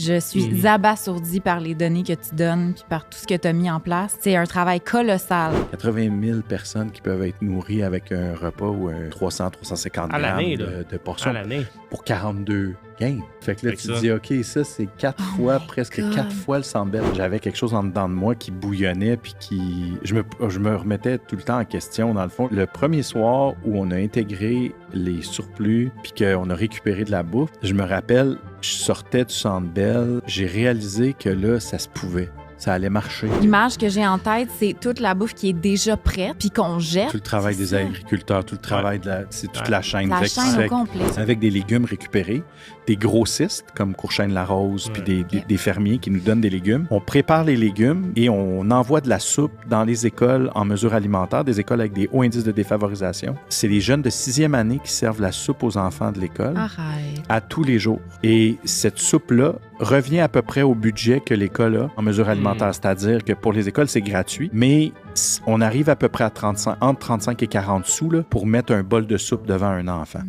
Je suis abasourdie par les données que tu donnes puis par tout ce que tu as mis en place. C'est un travail colossal. 80 000 personnes qui peuvent être nourries avec un repas ou un 300-350 grammes de portions pour 42 games. Fait que là, tu te dis, OK, ça, c'est presque 4 fois le Centre Bell. J'avais quelque chose en dedans de moi qui bouillonnait puis qui... Je me remettais tout le temps en question, dans le fond. Le premier soir où on a intégré les surplus puis qu'on a récupéré de la bouffe, je me rappelle, je sortais du Centre Bell, j'ai réalisé que là, ça se pouvait. Ça allait marcher. L'image que j'ai en tête, c'est toute la bouffe qui est déjà prête puis qu'on jette. Tout le travail des agriculteurs, tout le travail c'est toute la chaîne. La chaîne au complet. Avec des légumes récupérés, des grossistes comme Courchaine Larose puis des fermiers qui nous donnent des légumes. On prépare les légumes et on envoie de la soupe dans les écoles en mesure alimentaire, des écoles avec des hauts indices de défavorisation. C'est les jeunes de 6e année qui servent la soupe aux enfants de l'école. Arrête. À tous les jours. Et cette soupe-là revient à peu près au budget que l'école a en mesure alimentaire. C'est-à-dire que pour les écoles, c'est gratuit, mais on arrive à peu près à entre 35 et 40 sous là, pour mettre un bol de soupe devant un enfant.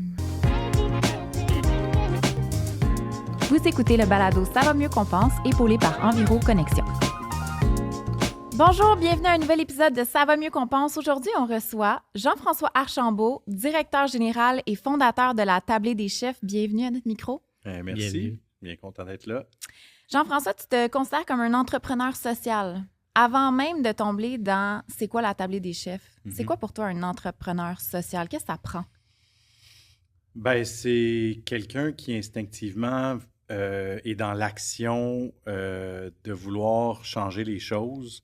Vous écoutez le balado Ça va mieux qu'on pense, épaulé par Enviro Connexion. Bonjour, bienvenue à un nouvel épisode de Ça va mieux qu'on pense. Aujourd'hui, on reçoit Jean-François Archambault, directeur général et fondateur de la Tablée des chefs. Bienvenue à notre micro. Merci. Bienvenue. Bien content d'être là. Jean-François, tu te considères comme un entrepreneur social. Avant même de tomber dans c'est quoi la Tablée des chefs, c'est quoi pour toi un entrepreneur social? Qu'est-ce que ça prend? Ben, c'est quelqu'un qui instinctivement est dans l'action de vouloir changer les choses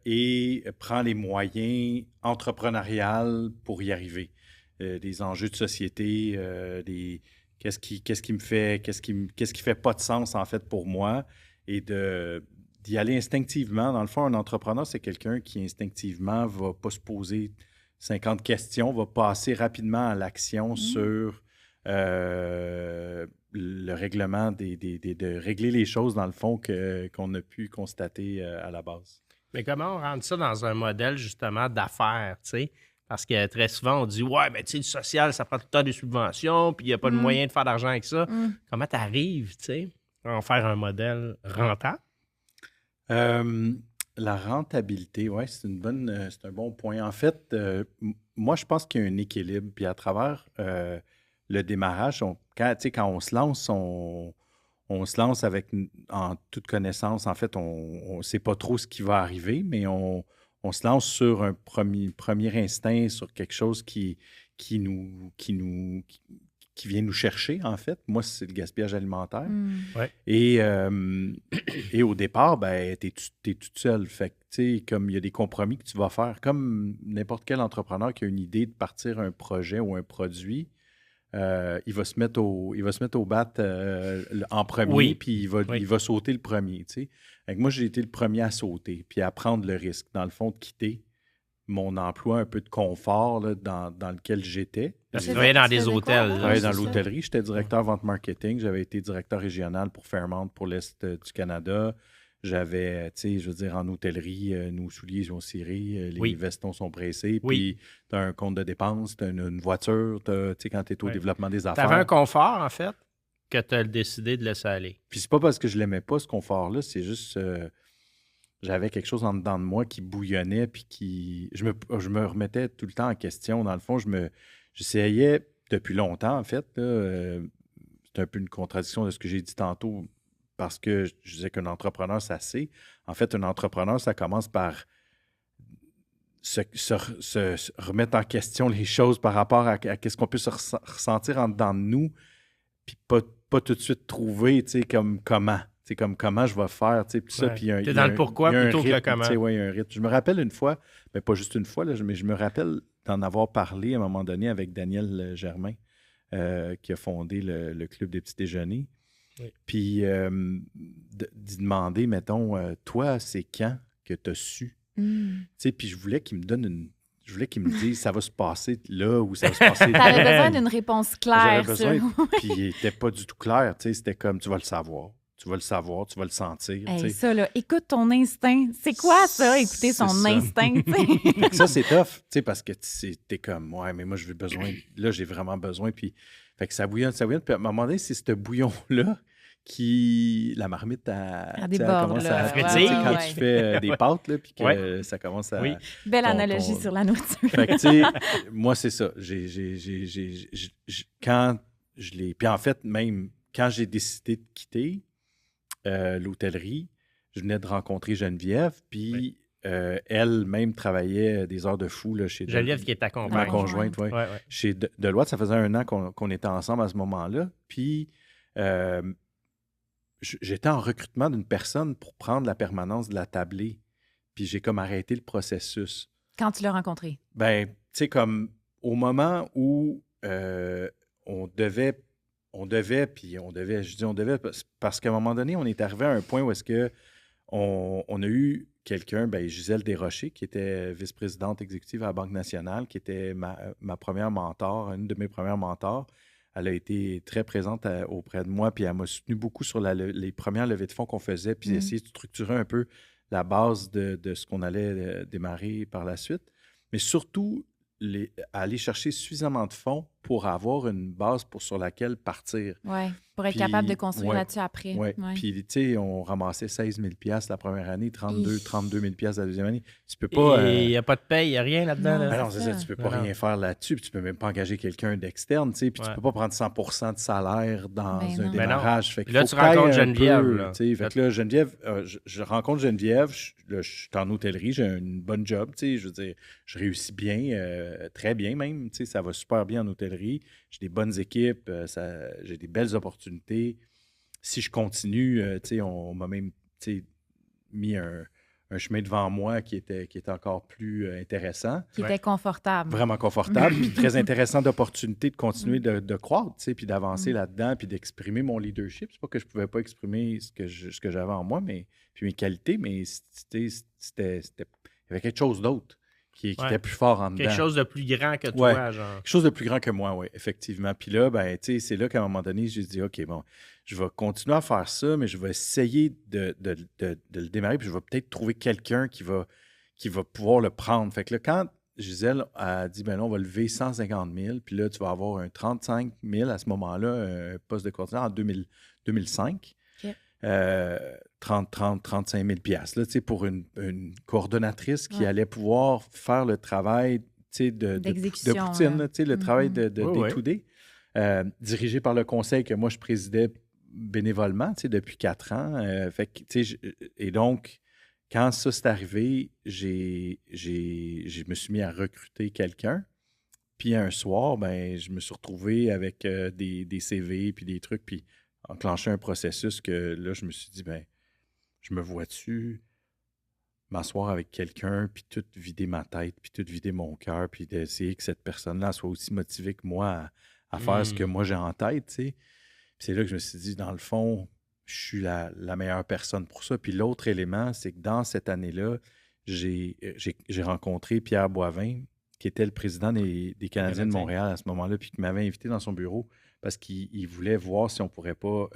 et prend les moyens entrepreneuriaux pour y arriver. Des enjeux de société, qu'est-ce qui fait pas de sens en fait pour moi et d'y aller instinctivement. Dans le fond, un entrepreneur, c'est quelqu'un qui instinctivement va pas se poser 50 questions, va passer rapidement à l'action sur le règlement de régler les choses dans le fond qu'on a pu constater à la base. Mais comment on rentre ça dans un modèle justement d'affaires, tu sais? Parce que très souvent, on dit « Ouais, mais tu sais, le social, ça prend tout le temps des subventions, puis il n'y a pas de moyen de faire d'argent avec ça. Comment tu arrives, tu sais, à en faire un modèle rentable? La rentabilité, oui, c'est un bon point. En fait, moi, je pense qu'il y a un équilibre. Puis à travers le démarrage, quand on se lance, on se lance en toute connaissance. En fait, on ne sait pas trop ce qui va arriver, mais on se lance sur un premier instinct, sur quelque chose qui vient nous chercher, en fait. Moi, c'est le gaspillage alimentaire. Ouais. Et au départ, ben, t'es toute seule. Fait que, tu sais, comme il y a des compromis que tu vas faire, comme n'importe quel entrepreneur qui a une idée de partir un projet ou un produit, il va se mettre au bat en premier, puis il va sauter le premier, tu sais. Fait que moi, j'ai été le premier à sauter, puis à prendre le risque, dans le fond, de quitter mon emploi un peu de confort là, dans lequel j'étais. Parce que tu travaillais dans des hôtels. Je travaillais dans l'hôtellerie. J'étais directeur vente marketing. J'avais été directeur régional pour Fairmont pour l'Est du Canada. J'avais, tu sais, je veux dire, en hôtellerie, nos souliers sont cirés, les vestons sont pressés. Puis, tu as un compte de dépenses, tu as une voiture, tu sais, quand tu es au développement des affaires. Tu avais un confort, en fait, que tu as décidé de laisser aller. Puis, c'est pas parce que je l'aimais pas, ce confort-là, c'est juste... j'avais quelque chose en dedans de moi qui bouillonnait, puis qui... Je me remettais tout le temps en question. Dans le fond, j'essayais depuis longtemps, en fait. C'est un peu une contradiction de ce que j'ai dit tantôt, parce que je disais qu'un entrepreneur, ça sait. En fait, un entrepreneur, ça commence par se remettre en question les choses par rapport à qu'est-ce qu'on peut se ressentir en dedans de nous, puis pas tout de suite trouver, tu sais, comme comment. C'est comme comment je vais faire, tu sais, puis ça. Puis t'es dans le pourquoi plutôt que le comment. Oui, il y a un rythme. Je me rappelle une fois, mais pas juste une fois, là, mais je me rappelle d'en avoir parlé à un moment donné avec Daniel Germain, qui a fondé le Club des petits déjeuners. Oui. Puis d'y demander, mettons, toi, c'est quand que tu as su? Tu sais, puis je voulais qu'il me dise ça va se passer là ou ça va se passer là. T'avais besoin d'une réponse claire. J'avais besoin, puis il n'était pas du tout clair. Tu sais, c'était comme, tu vas le savoir. Tu vas le savoir, tu vas le sentir. Hey, ça, là, écoute ton instinct. C'est quoi ça, écouter son instinct? Ça, c'est tough, tu sais, parce que t'es comme, ouais, mais moi, là, j'ai vraiment besoin. Puis, fait que ça bouillonne. Puis à un moment donné, c'est ce bouillon-là la marmite, elle déborde, commence là. à Frétiller. quand tu fais des pâtes, là, puis que ça commence à... Oui. Belle ton- analogie ton- sur la nourriture. Fait que, tu sais, moi, c'est ça. Quand je l'ai... Puis en fait, même quand j'ai décidé de quitter l'hôtellerie, je venais de rencontrer Geneviève, puis elle-même travaillait des heures de fou là, chez Geneviève qui est ta ma compagne. conjointe, oui. Ouais. Chez Deloitte, ça faisait 1 an qu'on était ensemble à ce moment-là. Puis j'étais en recrutement d'une personne pour prendre la permanence de la tablée. Puis j'ai comme arrêté le processus. Quand tu l'as rencontré. Ben, tu sais, comme au moment où on devait, je dis on devait, parce qu'à un moment donné, on est arrivé à un point où est-ce que on a eu quelqu'un, Gisèle Desrochers, qui était vice-présidente exécutive à la Banque nationale, qui était ma première mentor, une de mes premières mentors. Elle a été très présente auprès de moi, puis elle m'a soutenu beaucoup sur les premières levées de fonds qu'on faisait, puis essayer de structurer un peu la base de ce qu'on allait démarrer par la suite. Mais surtout, aller chercher suffisamment de fonds pour avoir une base sur laquelle partir. Oui, pour être Puis, capable de construire ouais, là-dessus après. Oui. Ouais. Puis, tu sais, on ramassait 16 000 la première année, 32 000 la deuxième année. Tu peux pas... Et il n'y a pas de paye, il n'y a rien là-dedans. Non. Là. non, c'est ça. Tu peux pas rien faire là-dessus. Puis tu peux même pas engager quelqu'un d'externe, tu sais. Puis tu peux pas prendre 100% de salaire dans un démarrage. Fait puis là, faut tu rencontres un Geneviève. peu, Là. Fait que là, Geneviève, je rencontre Geneviève. Je suis en hôtellerie. J'ai une bonne job, tu sais. Je veux dire, je réussis bien, très bien même. Tu sais, ça va super bien en hôtellerie. J'ai des bonnes équipes. J'ai des belles opportunités. Si je continue, tu sais, on m'a même mis un chemin devant moi qui était encore plus intéressant. Qui était confortable. Vraiment confortable, puis très intéressant d'opportunité de continuer de croître, tu sais, puis d'avancer là-dedans, puis d'exprimer mon leadership. C'est pas que je pouvais pas exprimer ce que j'avais en moi, puis mes qualités, mais il y avait quelque chose d'autre qui était plus fort en dedans. Quelque chose de plus grand que toi, genre. Quelque chose de plus grand que moi, oui, effectivement. Puis là, c'est là qu'à un moment donné, j'ai dit, OK, bon, je vais continuer à faire ça, mais je vais essayer de le démarrer, puis je vais peut-être trouver quelqu'un qui va pouvoir le prendre. Fait que là, quand Gisèle a dit, ben là, on va lever 150 000, puis là, tu vas avoir un 35 000 à ce moment-là, un poste de coordinateur en 2005. OK. 35 000 là, pour une coordonnatrice qui allait pouvoir faire le travail de Poutine, le travail de day-to-day, dirigé par le conseil que moi, je présidais bénévolement depuis 4 ans. Et donc, quand ça s'est arrivé, je me suis mis à recruter quelqu'un. Puis un soir, je me suis retrouvé avec des CV puis des trucs, puis enclenché un processus que là, je me suis dit, je me vois-tu m'asseoir avec quelqu'un, puis tout vider ma tête, puis tout vider mon cœur, puis d'essayer que cette personne-là soit aussi motivée que moi à faire ce que moi j'ai en tête, tu sais. Puis c'est là que je me suis dit, dans le fond, je suis la meilleure personne pour ça. Puis l'autre élément, c'est que dans cette année-là, j'ai rencontré Pierre Boivin, qui était le président des Canadiens de Montréal à ce moment-là, puis qui m'avait invité dans son bureau parce qu'il voulait voir si on ne pourrait pas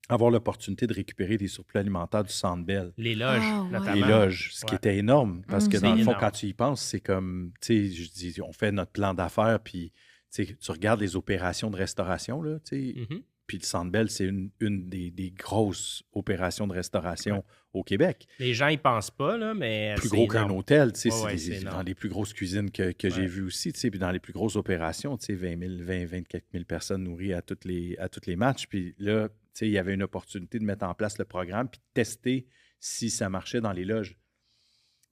avoir l'opportunité de récupérer des surplus alimentaires du Centre Bell. Les loges, notamment. Les loges, ce qui était énorme. Parce que dans le fond, énorme. quand tu y penses, c'est comme, tu sais, je dis, on fait notre plan d'affaires, puis tu regardes les opérations de restauration, là, tu sais. Puis le Centre Bell, c'est une des grosses opérations de restauration au Québec. Les gens, ils pensent pas, là, mais plus gros qu'un hôtel, tu sais, c'est dans les plus grosses cuisines que j'ai vues aussi, tu sais, puis dans les plus grosses opérations, tu sais, 24 000 personnes nourries à tous les matchs. Puis là, tu sais, il y avait une opportunité de mettre en place le programme puis de tester si ça marchait dans les loges.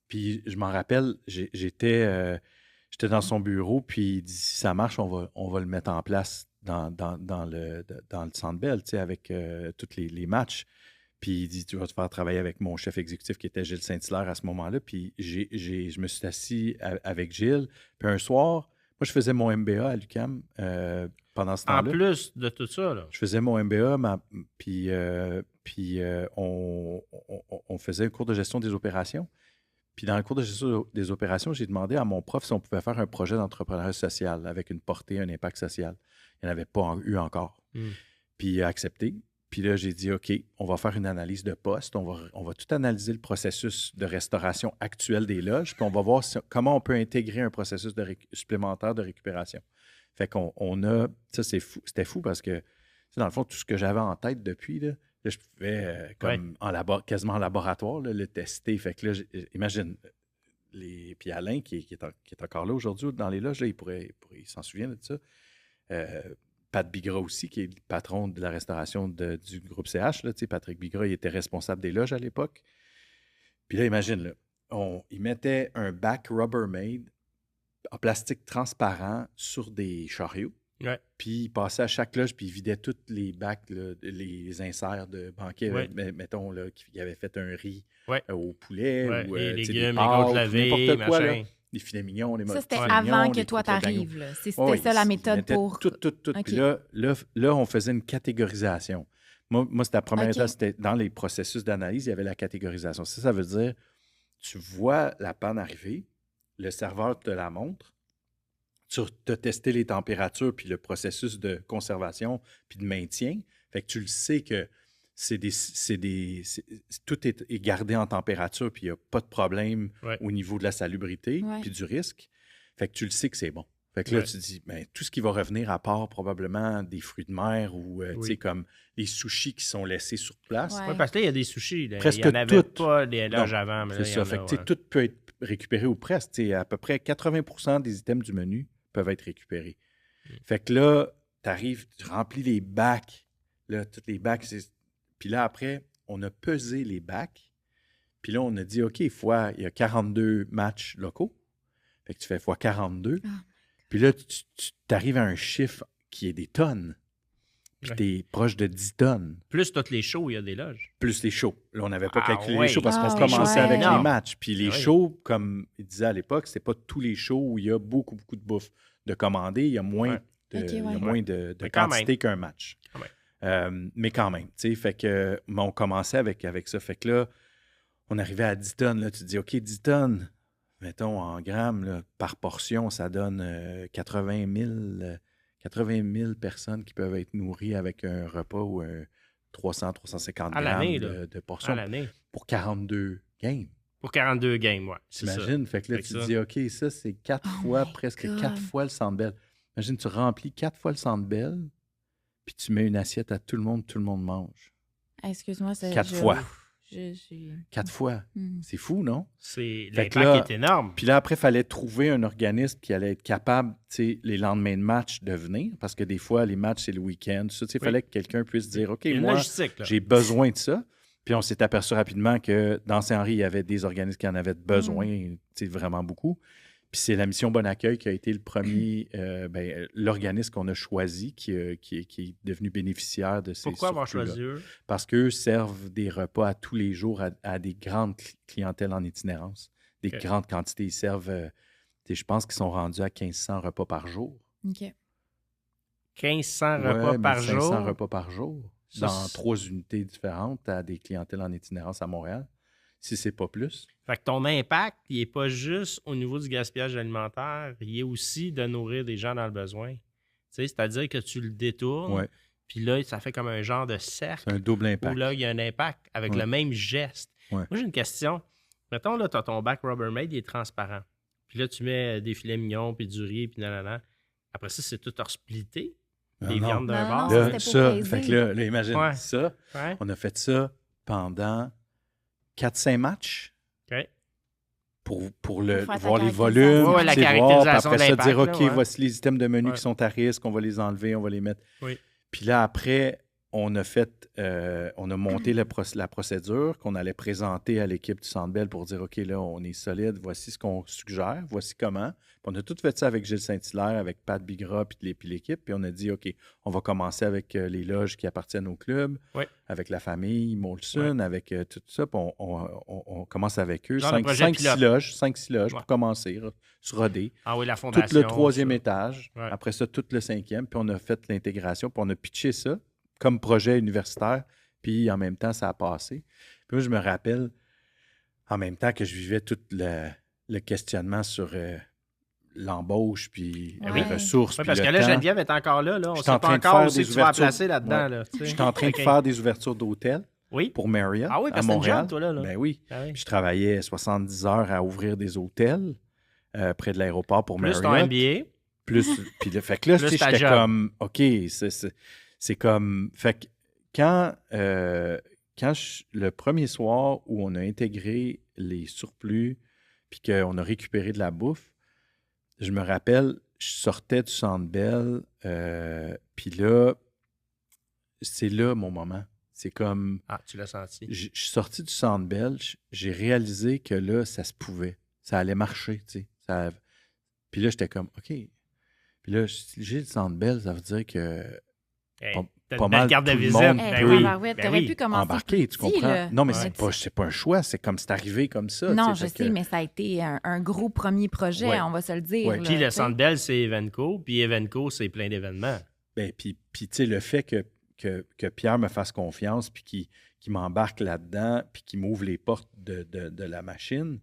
Puis je m'en rappelle, j'étais dans son bureau, puis il dit, si ça marche, on va le mettre en place dans le Centre Bell, tu sais, avec tous les matchs. Puis il dit, tu vas te faire travailler avec mon chef exécutif qui était Gilles Saint-Hilaire à ce moment-là. Puis je me suis assis avec Gilles. Puis un soir, moi, je faisais mon MBA à l'UQAM pendant ce temps-là. En plus de tout ça, là. Je faisais mon MBA, puis on faisait un cours de gestion des opérations. Puis dans le cours de gestion des opérations, j'ai demandé à mon prof si on pouvait faire un projet d'entrepreneuriat social avec une portée, un impact social. Il n'y en avait pas eu encore. Puis il a accepté. Puis là, j'ai dit, OK, on va faire une analyse de poste. On va tout analyser le processus de restauration actuel des loges. Puis on va voir comment on peut intégrer un processus supplémentaire de récupération. Fait qu'on a... Ça, c'était fou parce que dans le fond, tout ce que j'avais en tête depuis, là, je pouvais, quasiment en laboratoire, là, le tester. Fait que là, imagine, puis Alain, qui est encore là aujourd'hui dans les loges, là, il s'en souvient de ça. Pat Bigra aussi, qui est le patron de la restauration du groupe CH. Là, Patrick Bigra, il était responsable des loges à l'époque. Puis là, imagine, là, il mettait un bac Rubbermaid en plastique transparent sur des chariots. Ouais. Puis il passait à chaque loge, puis il vidait tous les bacs, là, les inserts de banquet, Ouais. mettons, là, qui avait fait un riz Ouais. Au poulet, Ouais, ou les des légumes, les pâtes, côtes lavées, n'importe quoi, là. machin. Les filets mignons, les Ça, c'était filets avant mignons, que les toi, côtes d'agneau. t'arrives. Là. C'était Oui, ça la il méthode mettait pour... Tout. OK. Puis là, on faisait une catégorisation. Moi, c'était la première OK. étape, c'était dans les processus d'analyse, il y avait la catégorisation. Ça veut dire, tu vois la panne arriver, le serveur te la montre, tu as testé les températures, puis le processus de conservation, puis de maintien. Fait que tu le sais que tout est gardé en température, puis il n'y a pas de problème au niveau de la salubrité, puis du risque. Fait que tu le sais que c'est bon. Fait que là, tu te dis, ben, tout ce qui va revenir, à part probablement des fruits de mer ou tu sais, comme les sushis qui sont laissés sur place. Ouais. Oui, parce que là, il y a des sushis. Là. Presque il n'y en avait tout. pas des loges avant. Mais C'est là, ça. Fait que tu sais, tout peut être récupéré ou presque. Tu sais, à peu près 80% des items du menu peuvent être récupérés. Fait que là, tu arrives, tu remplis les bacs. Là, tous les bacs. Puis là, après, on a pesé les bacs. Puis là, on a dit, OK, il y a 42 matchs locaux. Fait que tu fais fois 42. Oh. Puis là, tu arrives à un chiffre qui est des tonnes. Puis tu es proche de 10 tonnes. Plus toutes les shows, il y a des loges. Plus les shows. Là, on n'avait pas calculé les shows parce qu'on Ah, commençait ouais. avec Non. les matchs. Puis les shows, comme il disait à l'époque, c'était pas tous les shows où il y a beaucoup de bouffe de commander. Il y a moins de Mais quand quantité même. qu'un match. Quand même. Mais quand même, tu sais, fait que on commençait avec ça. Fait que là, on arrivait à 10 tonnes. Là, tu te dis, OK, 10 tonnes, mettons en grammes, là, par portion, ça donne 80 000 personnes qui peuvent être nourries avec un repas ou un 300-350 À l'année, grammes là. de portions À l'année. pour 42 games. Pour 42 games, oui. T'imagines? Fait que là, Fait que tu te ça. dis, OK, ça, c'est 4 fois, presque God. 4 fois le Centre Bell. Imagine, tu remplis 4 fois le Centre Bell, puis tu mets une assiette à tout le monde mange. Excuse-moi, c'est... 4 fois. Je suis... 4 fois. C'est fou, non? C'est Fait que l'impact là- est énorme. Puis là, après, il fallait trouver un organisme qui allait être capable, tu sais, les lendemains de match de venir, parce que des fois, les matchs, c'est le week-end. Il fallait que quelqu'un puisse dire, OK, Il y a une moi, logistique, là. j'ai besoin de ça. Puis on s'est aperçu rapidement que dans Saint-Henri, il y avait des organismes qui en avaient besoin, tu sais, vraiment beaucoup. Puis c'est la mission Bon Accueil qui a été le premier, l'organisme qu'on a choisi, qui est devenu bénéficiaire de ces Pourquoi avoir surplus-là. choisi eux? Parce qu'eux servent des repas à tous les jours à des grandes clientèles en itinérance, des OK. grandes quantités. Ils servent, je pense qu'ils sont rendus à 1500 repas par jour. OK. 1500 Ouais, repas mais par 500 jour. repas par jour, Ça, dans c'est- 3 unités différentes à des clientèles en itinérance à Montréal, si c'est pas plus. Fait que ton impact, il n'est pas juste au niveau du gaspillage alimentaire, il est aussi de nourrir des gens dans le besoin. Tu sais, c'est-à-dire que tu le détournes, Ouais. puis là, ça fait comme un genre de cercle C'est un double où impact. là, il y a un impact avec Ouais. le même geste. Ouais. Moi, j'ai une question. Mettons, là, tu as ton bac Rubbermaid, il est transparent. Puis là, tu mets des filets mignons, puis du riz, puis nanana. Après ça, c'est tout resplité. Non, Les non. viandes d'un Non, bar. non, Là, c'était pour ça, peser. fait que là, imagine Ouais. ça. Ouais. On a fait ça pendant 4-5 matchs OK. pour Pour faire ta voir les caractérisation. volumes, Ouais, la tu sais, voir, puis caractérisation après ça, d'impact, dire, là, OK, ouais. voici les items de menu Ouais. qui sont à risque, on va les enlever, on va les mettre. Oui. Puis là, après, on a monté la procédure qu'on allait présenter à l'équipe du Centre Bell pour dire, OK, là, on est solide, voici ce qu'on suggère, voici comment. Puis on a tout fait ça avec Gilles Saint-Hilaire, avec Pat Bigra, puis l'équipe. Puis on a dit, OK, on va commencer avec les loges qui appartiennent au club, Oui. avec la famille Molson, avec tout ça. Puis on commence avec eux. Genre le projet 5-6 pilote. loges, 5-6 loges Ouais. pour commencer, se roder. Ah oui, la Tout fondation. le 3e ça. étage, Ouais. après ça, tout le 5e, puis on a fait l'intégration, puis on a pitché ça comme projet universitaire, puis en même temps, ça a passé. Puis moi, je me rappelle, en même temps que je vivais tout le questionnement sur l'embauche, puis Ouais. les ressources, Oui, puis parce le que là, temps. Geneviève est encore là. On ne J'étais sait en pas train de encore faire où c'est des que tu vas la ouvertures. placer là-dedans. Ouais. Là, tu sais. J'étais en train de OK. faire des ouvertures d'hôtels Oui. pour Marriott Ah oui, à parce que c'est une Montréal. job, toi, là. Ben oui. Ah oui. Puis je travaillais 70 heures à ouvrir des hôtels près de l'aéroport pour Plus Marriott. ton MBA. Plus, puis le fait que là, Plus tu sais, ta j'étais job. comme, OK, C'est comme... Fait que quand le premier soir où on a intégré les surplus puis qu'on a récupéré de la bouffe, je me rappelle, je sortais du Centre Bell, puis là, c'est là mon moment. C'est comme... Ah, tu l'as senti. Je suis sorti du Centre Bell, j'ai réalisé que là, ça se pouvait. Ça allait marcher, tu sais. Puis là, j'étais comme, OK. Puis là, j'ai le Centre Bell, ça veut dire que... Pas mal carte de tout le visite. monde t'aurais pu commencer embarquer, tu comprends? là. Non, mais c'est pas un choix, c'est comme c'est arrivé comme ça. Non, je sais, mais ça a été un gros premier projet, on va se le dire. Ouais. Puis le Centre Bell, c'est Evenco, puis Evenco, c'est plein d'événements. Ben, puis tu sais, le fait que Pierre me fasse confiance, puis qu'il m'embarque là-dedans, puis qu'il m'ouvre les portes de la machine,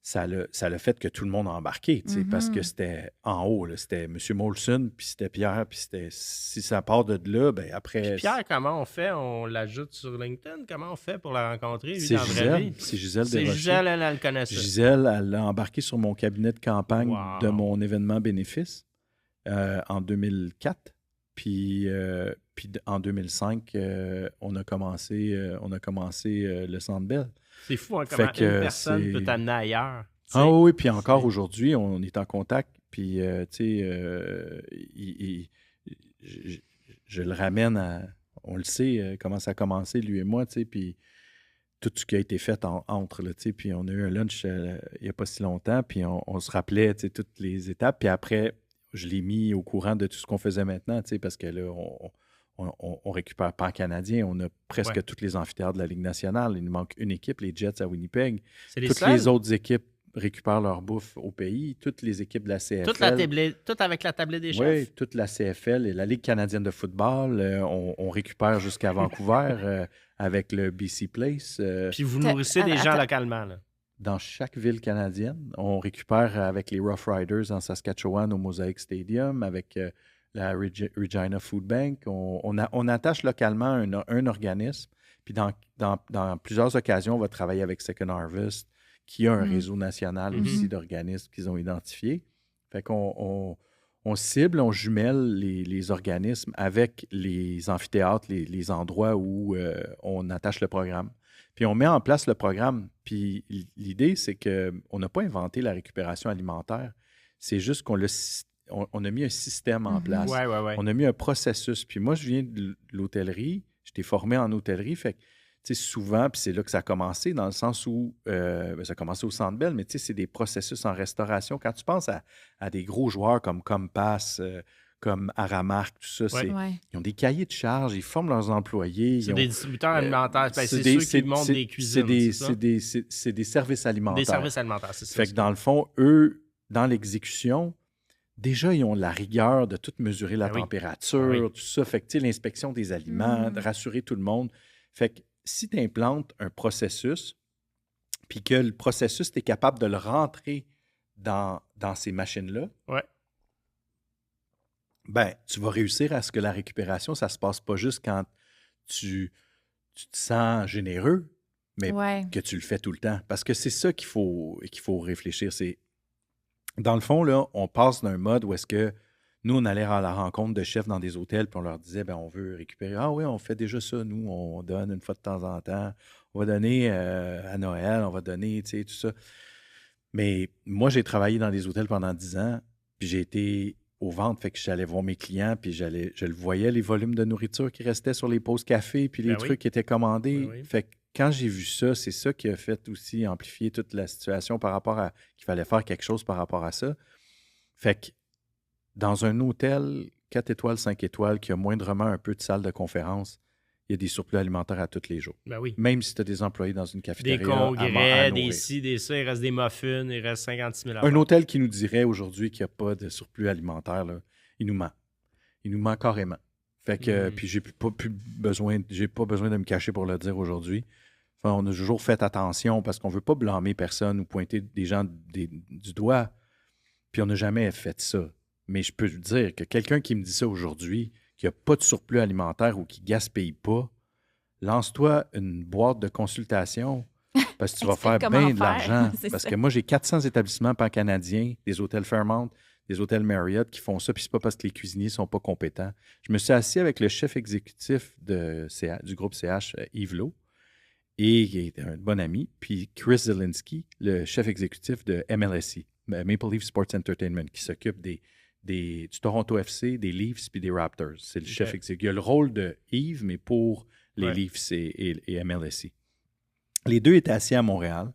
ça l'a fait que tout le monde a embarqué, tu sais, parce que c'était en haut, là, c'était M. Molson, puis c'était Pierre, puis si ça part de là, ben après... Puis Pierre, comment on fait? On l'ajoute sur LinkedIn? Comment on fait pour la rencontrer, lui, c'est dans la vraie vie? C'est Gisèle C'est Desrochers. Gisèle, elle le connaît ça. Gisèle, elle l'a embarqué sur mon cabinet de campagne Wow. de mon événement bénéfice en 2004. Puis en 2005, on a commencé le Centre Bell. C'est fou, hein, comment Fait que une personne c'est- peut t'amener ailleurs. tu sais. Ah oui, puis encore aujourd'hui, on est en contact. Puis, tu sais, je le ramène à... On le sait, comment ça a commencé, lui et moi, tu sais, puis tout ce qui a été fait entre, là, tu sais. Puis on a eu un lunch il n'y a pas si longtemps, puis on se rappelait, tu sais, toutes les étapes. Puis après, je l'ai mis au courant de tout ce qu'on faisait maintenant, tu sais, parce que là, on récupère Pan-Canadien. On a presque tous les amphithéâtres de la Ligue nationale. Il nous manque une équipe, les Jets à Winnipeg. C'est les Toutes seuls. les autres équipes récupèrent leur bouffe au pays. Toutes les équipes de la CFL. Tout avec la tablette des chefs. Oui, toute la CFL et la Ligue canadienne de football. On récupère jusqu'à Vancouver avec le BC Place. Puis vous nourrissez des gens localement, là. Dans chaque ville canadienne. On récupère avec les Rough Riders en Saskatchewan au Mosaic Stadium, avec la Regina Food Bank. On attache localement un organisme. Puis dans plusieurs occasions, on va travailler avec Second Harvest, qui a un réseau national aussi d'organismes qu'ils ont identifiés. Fait qu'on on cible, on jumelle les organismes avec les amphithéâtres, les endroits où on attache le programme. Puis on met en place le programme. Puis l'idée, c'est qu'on n'a pas inventé la récupération alimentaire. C'est juste qu'on a mis un système en place. Ouais. On a mis un processus. Puis moi, je viens de l'hôtellerie. J'étais formé en hôtellerie. Fait que, tu sais, souvent, puis c'est là que ça a commencé, dans le sens où ça a commencé au Centre Bell, mais tu sais, c'est des processus en restauration. Quand tu penses à des gros joueurs comme Compass, comme Aramark, tout ça, ils ont des cahiers de charges, ils forment leurs employés. C'est des distributeurs alimentaires. C'est ceux qui montent des cuisines, c'est des services alimentaires. Des services alimentaires, c'est ça. Fait que dans le fond, eux, dans l'exécution, déjà, ils ont la rigueur de tout mesurer la température, tout ça. Fait que, tu sais, l'inspection des aliments, de rassurer tout le monde. Fait que si tu implantes un processus, puis que le processus, tu es capable de le rentrer dans ces machines-là, ben, tu vas réussir à ce que la récupération, ça se passe pas juste quand tu te sens généreux, mais que tu le fais tout le temps. Parce que c'est ça qu'il faut réfléchir. C'est, dans le fond, là, on passe d'un mode où est-ce que nous, on allait à la rencontre de chefs dans des hôtels, puis on leur disait, ben, on veut récupérer. Ah oui, on fait déjà ça, nous, on donne une fois de temps en temps. On va donner à Noël, on va donner, tu sais, tout ça. Mais moi, j'ai travaillé dans des hôtels pendant 10 ans, puis j'ai été aux ventes, fait que j'allais voir mes clients, puis je le voyais, les volumes de nourriture qui restaient sur les pauses café, puis les trucs qui étaient commandés. Fait que quand j'ai vu ça, c'est ça qui a fait aussi amplifier toute la situation par rapport à qu'il fallait faire quelque chose par rapport à ça. Fait que dans un hôtel 4 étoiles, 5 étoiles, qui a moindrement un peu de salle de conférence, il y a des surplus alimentaires à tous les jours. Ben oui. Même si tu as des employés dans une cafétéria. Des congrès, à des ci, des ça, il reste des muffins, il reste 56 000 Un hôtel qui nous dirait aujourd'hui qu'il n'y a pas de surplus alimentaire, là, il nous ment. Il nous ment carrément. Fait que, puis j'ai pas besoin de me cacher pour le dire aujourd'hui. Enfin, on a toujours fait attention parce qu'on ne veut pas blâmer personne ou pointer des gens du doigt. Puis on n'a jamais fait ça. Mais je peux dire que quelqu'un qui me dit ça aujourd'hui, qu'il n'y a pas de surplus alimentaire ou qui ne gaspille pas, lance-toi une boîte de consultation parce que tu vas faire bien de l'argent. Parce que moi, j'ai 400 établissements pan-canadiens, des hôtels Fairmont, des hôtels Marriott qui font ça, puis c'est pas parce que les cuisiniers sont pas compétents. Je me suis assis avec le chef exécutif du groupe CH, Yves Lowe, et qui est un bon ami, puis Chris Zielinski, le chef exécutif de MLSE, Maple Leaf Sports Entertainment, qui s'occupe du Toronto FC, des Leafs puis des Raptors. C'est le chef exécutif. Il y a le rôle de Yves, mais pour les Leafs et MLSE. Les deux étaient assis à Montréal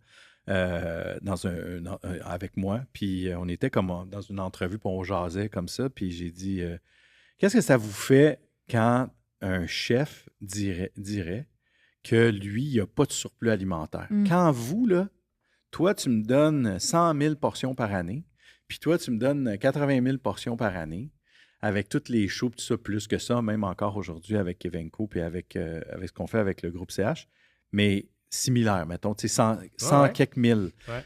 avec moi, puis on était comme dans une entrevue, puis on jasait comme ça, puis j'ai dit qu'est-ce que ça vous fait quand un chef dirait que lui, il n'y a pas de surplus alimentaire? Quand vous, là, toi, tu me donnes 100 000 portions par année, puis toi, tu me donnes 80 000 portions par année, avec toutes les shows, tout ça, plus que ça, même encore aujourd'hui avec Evenco, puis avec ce qu'on fait avec le groupe CH, mais similaire, mettons, tu sais, 100 quelques mille. Ouais.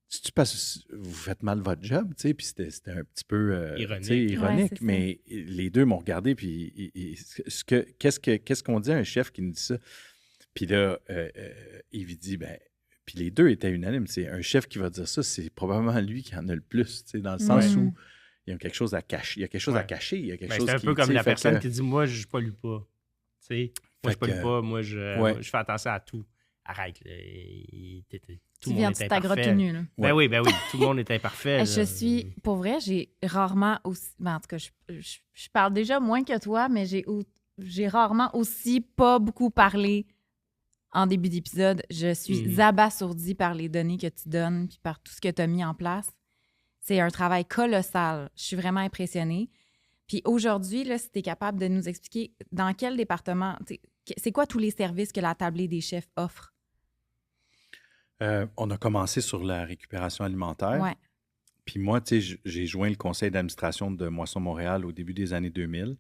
C'est-tu parce que vous faites mal votre job, tu sais, puis c'était un petit peu ironique, mais les deux m'ont regardé, puis qu'est-ce qu'on dit à un chef qui nous dit ça? Puis là, il dit, puis les deux étaient unanimes, c'est un chef qui va dire ça, c'est probablement lui qui en a le plus, tu sais, dans le sens où il y a quelque chose à cacher, il y a quelque chose à cacher, il y a quelque chose c'est un peu comme la personne qui dit, moi, je pollue pas, tu sais, moi, je pollue pas, moi, je fais attention à tout. Arrête, là, tout le monde est imparfait. Nu, là. Ben oui, tout le monde est imparfait. Je suis, pour vrai, j'ai rarement aussi, en tout cas, je parle déjà moins que toi, mais j'ai rarement aussi pas beaucoup parlé en début d'épisode. Je suis abasourdie par les données que tu donnes puis par tout ce que tu as mis en place. C'est un travail colossal. Je suis vraiment impressionnée. Puis aujourd'hui, là, si tu es capable de nous expliquer dans quel département, c'est quoi tous les services que la tablée des chefs offre? On a commencé sur la récupération alimentaire. Ouais. Puis moi, tu sais, j'ai joint le conseil d'administration de Moisson Montréal au début des années 2000.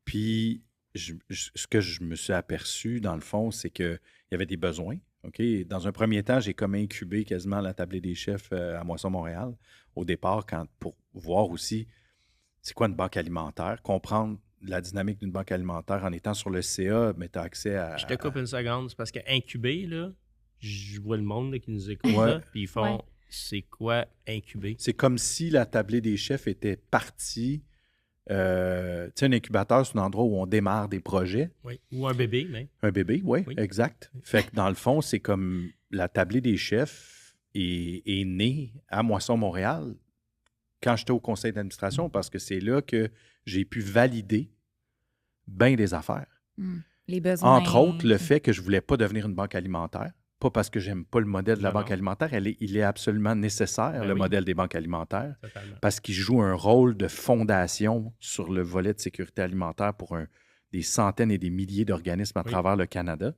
Puis ce que je me suis aperçu, dans le fond, c'est qu'il y avait des besoins. OK? Dans un premier temps, j'ai comme incubé quasiment la tablée des chefs à Moisson Montréal au départ, pour voir aussi c'est quoi une banque alimentaire, comprendre la dynamique d'une banque alimentaire en étant sur le CA, mais tu as accès à... Je te coupe une seconde, c'est parce que incuber, là, je vois le monde là, qui nous écoute, là, puis ils font c'est quoi incuber? C'est comme si la tablée des chefs était partie. Tu sais, un incubateur, c'est un endroit où on démarre des projets. Oui, ou un bébé, même. Un bébé, oui, exact. Fait que dans le fond, c'est comme la tablée des chefs est née à Moisson-Montréal quand j'étais au conseil d'administration parce que c'est là que j'ai pu valider bien des affaires. Les besoins. Entre autres, le fait que je ne voulais pas devenir une banque alimentaire. Pas parce que j'aime pas le modèle de la banque alimentaire, il est absolument nécessaire, le modèle des banques alimentaires, parce qu'il joue un rôle de fondation sur le volet de sécurité alimentaire pour des centaines et des milliers d'organismes à travers le Canada.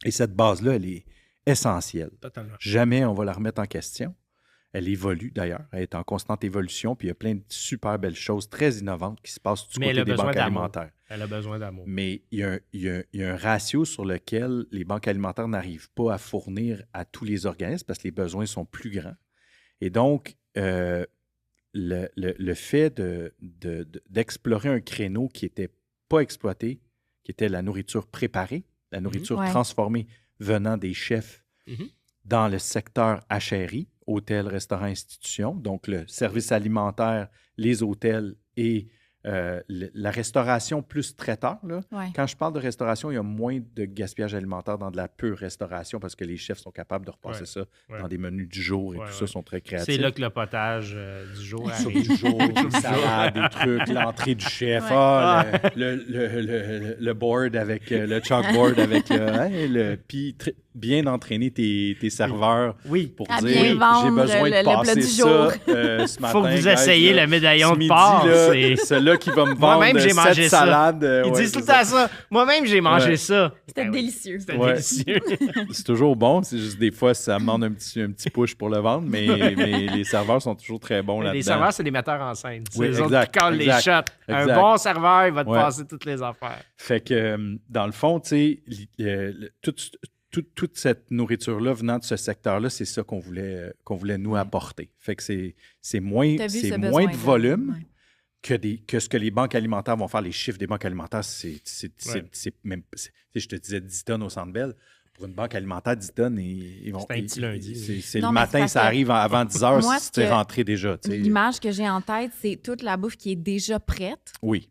Et cette base-là, elle est essentielle. Totalement. Jamais on va la remettre en question. Elle évolue d'ailleurs, elle est en constante évolution, puis il y a plein de super belles choses très innovantes qui se passent du côté des banques alimentaires. Elle a besoin d'amour. Mais il y a un ratio sur lequel les banques alimentaires n'arrivent pas à fournir à tous les organismes parce que les besoins sont plus grands. Et donc, le fait d'explorer un créneau qui n'était pas exploité, qui était la nourriture préparée, la nourriture transformée venant des chefs dans le secteur HRI, hôtels, restaurants, institutions, donc le service alimentaire, les hôtels et la restauration plus traiteur. Là. Quand je parle de restauration, il y a moins de gaspillage alimentaire dans de la pure restauration parce que les chefs sont capables de repasser ça dans des menus du jour et tout ça, sont très créatifs. C'est là que le potage du jour arrive. Du jour, des salades, des trucs, l'entrée du chef, le board avec le chalkboard avec puis bien entraîner tes serveurs pour dire j'ai besoin de passer ça ce matin. Faut que vous essayiez le médaillon de porc. C'est là qui va me vendre moi-même, j'ai mangé salade. Ils disent tout le temps ça. Moi-même, j'ai mangé ça. C'était délicieux. C'était délicieux. C'est toujours bon. C'est juste des fois, ça demande un petit push pour le vendre, mais les serveurs sont toujours très bons là-dedans. Les serveurs, c'est les metteurs en scène. Oui, les autres qui collent les shots. Un bon serveur, il va te passer toutes les affaires. Fait que, dans le fond, tu sais, toute cette nourriture-là venant de ce secteur-là, c'est ça qu'on voulait nous apporter. Fait que c'est moins de volume que ce que les banques alimentaires vont faire. Les chiffres des banques alimentaires, c'est même... Je te disais 10 tonnes au Centre Bell. Pour une banque alimentaire, 10 tonnes, ils vont... C'est un petit lundi. C'est Non, le mais matin, c'est ça parce que arrive avant 10 heures, moi, si tu es rentré déjà. tu sais. L'image que j'ai en tête, c'est toute la bouffe qui est déjà prête, Oui,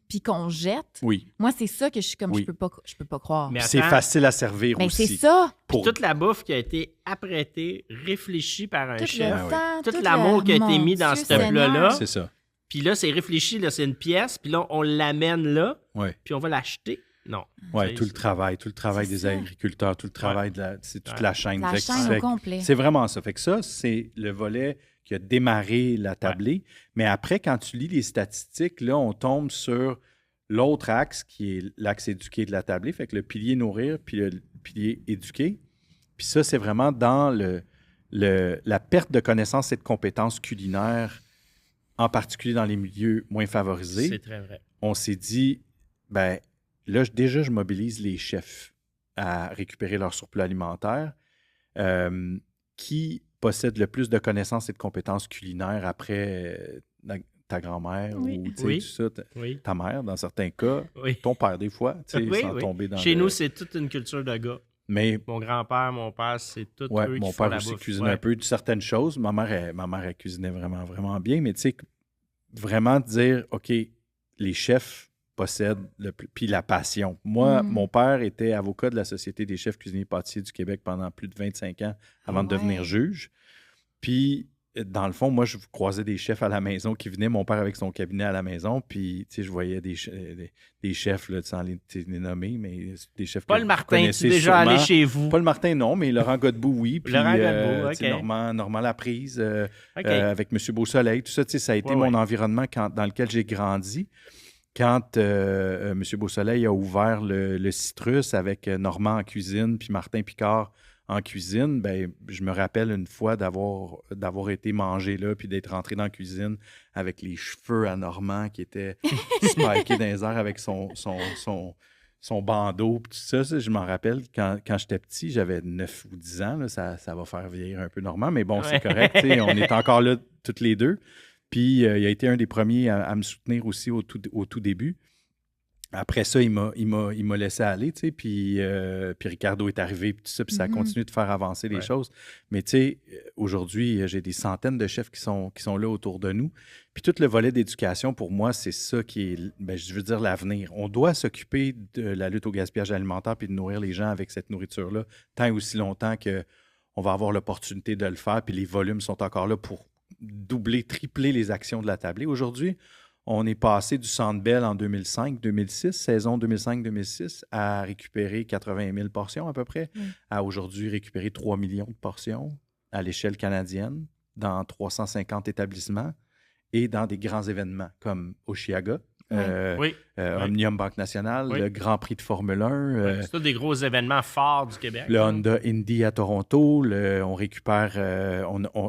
puis qu'on jette. oui. Moi, c'est ça que je suis comme, Oui. je peux pas croire. Mais Mais Puis c'est attends, facile à servir aussi. c'est ça. Pour... toute la bouffe qui a été apprêtée, réfléchie par un Tout chef. le temps, Tout l'amour qui a été mis dans Dieu ce plat-là. C'est ça. Puis là, c'est réfléchi, là, c'est une pièce, puis là, on l'amène là, Oui. puis on va l'acheter. Non. Oui, tout le travail C'est des ça. agriculteurs, tout le travail c'est toute la chaîne. La Fait que chaîne fait au que complet. C'est vraiment ça. Fait que ça, c'est le volet qui a démarré la tablée. Mais après, quand tu lis les statistiques, là, on tombe sur l'autre axe qui est l'axe éduqué de la tablée. Fait que le pilier nourrir, puis le pilier éduquer. Puis ça, c'est vraiment dans la perte de connaissances et de compétences culinaires, en particulier dans les milieux moins favorisés. C'est très vrai. On s'est dit, ben là, déjà, je mobilise les chefs à récupérer leur surplus alimentaire. Qui possède le plus de connaissances et de compétences culinaires après ta grand-mère Oui. ou tu sais, Oui. tout ça, Oui. ta mère dans certains cas, Oui. ton père des fois, tu sais, Oui, sans oui. tomber dans Chez le- nous, c'est toute une culture de gars. Mais Mon grand-père, mon père, c'est tout ouais, eux mon qui font père la aussi bouffe. cuisine Ouais. un peu de certaines choses. Ma mère, elle cuisinait vraiment, vraiment bien. Mais tu sais, vraiment dire, OK, les chefs possèdent puis la passion. Moi, mon père était avocat de la Société des chefs cuisiniers pâtissiers du Québec pendant plus de 25 ans avant de devenir juge. Puis, dans le fond, moi, je croisais des chefs à la maison qui venaient, mon père avec son cabinet à la maison, puis, tu sais, je voyais des chefs, là, sans les nommer, mais des chefs que Paul vous Martin, connaissez tu es déjà allé sûrement. chez vous. Paul Martin, non, mais Laurent Godbout, oui. Puis, Laurent Godbout, tu sais, OK. Normand Laprise, OK. avec M. Beausoleil, tout ça, tu sais, ça a été Ouais, mon ouais. environnement dans lequel j'ai grandi. Quand M. Beausoleil a ouvert le Citrus avec Normand en cuisine, puis Martin Picard en cuisine, ben, je me rappelle une fois d'avoir été mangé là, puis d'être rentré dans la cuisine avec les cheveux à Normand qui étaient spikés dans les airs avec son bandeau, puis tout ça, je m'en rappelle, quand j'étais petit, j'avais 9 ou 10 ans, là, ça va faire vieillir un peu Normand, mais bon, c'est Ouais. correct, tu sais, on est encore là toutes les deux. Puis, il a été un des premiers à me soutenir aussi au tout début. Après ça, il m'a laissé aller, tu sais, puis Ricardo est arrivé, puis tout ça, puis ça a continué de faire avancer les choses. Mais tu sais, aujourd'hui, j'ai des centaines de chefs qui sont là autour de nous. Puis tout le volet d'éducation, pour moi, c'est ça qui est, ben, je veux dire, l'avenir. On doit s'occuper de la lutte au gaspillage alimentaire puis de nourrir les gens avec cette nourriture-là tant et aussi longtemps qu'on va avoir l'opportunité de le faire, puis les volumes sont encore là pour doubler, tripler les actions de la tablée. Aujourd'hui, on est passé du Centre Bell en 2005-2006, saison 2005-2006, à récupérer 80 000 portions à peu près, à aujourd'hui récupérer 3 millions de portions à l'échelle canadienne dans 350 établissements et dans des grands événements comme Oshiaga, Oui. Omnium Banque Nationale, Oui. le Grand Prix de Formule 1, C'est tous des gros événements forts du Québec. le là. Honda Indy à Toronto. On récupère,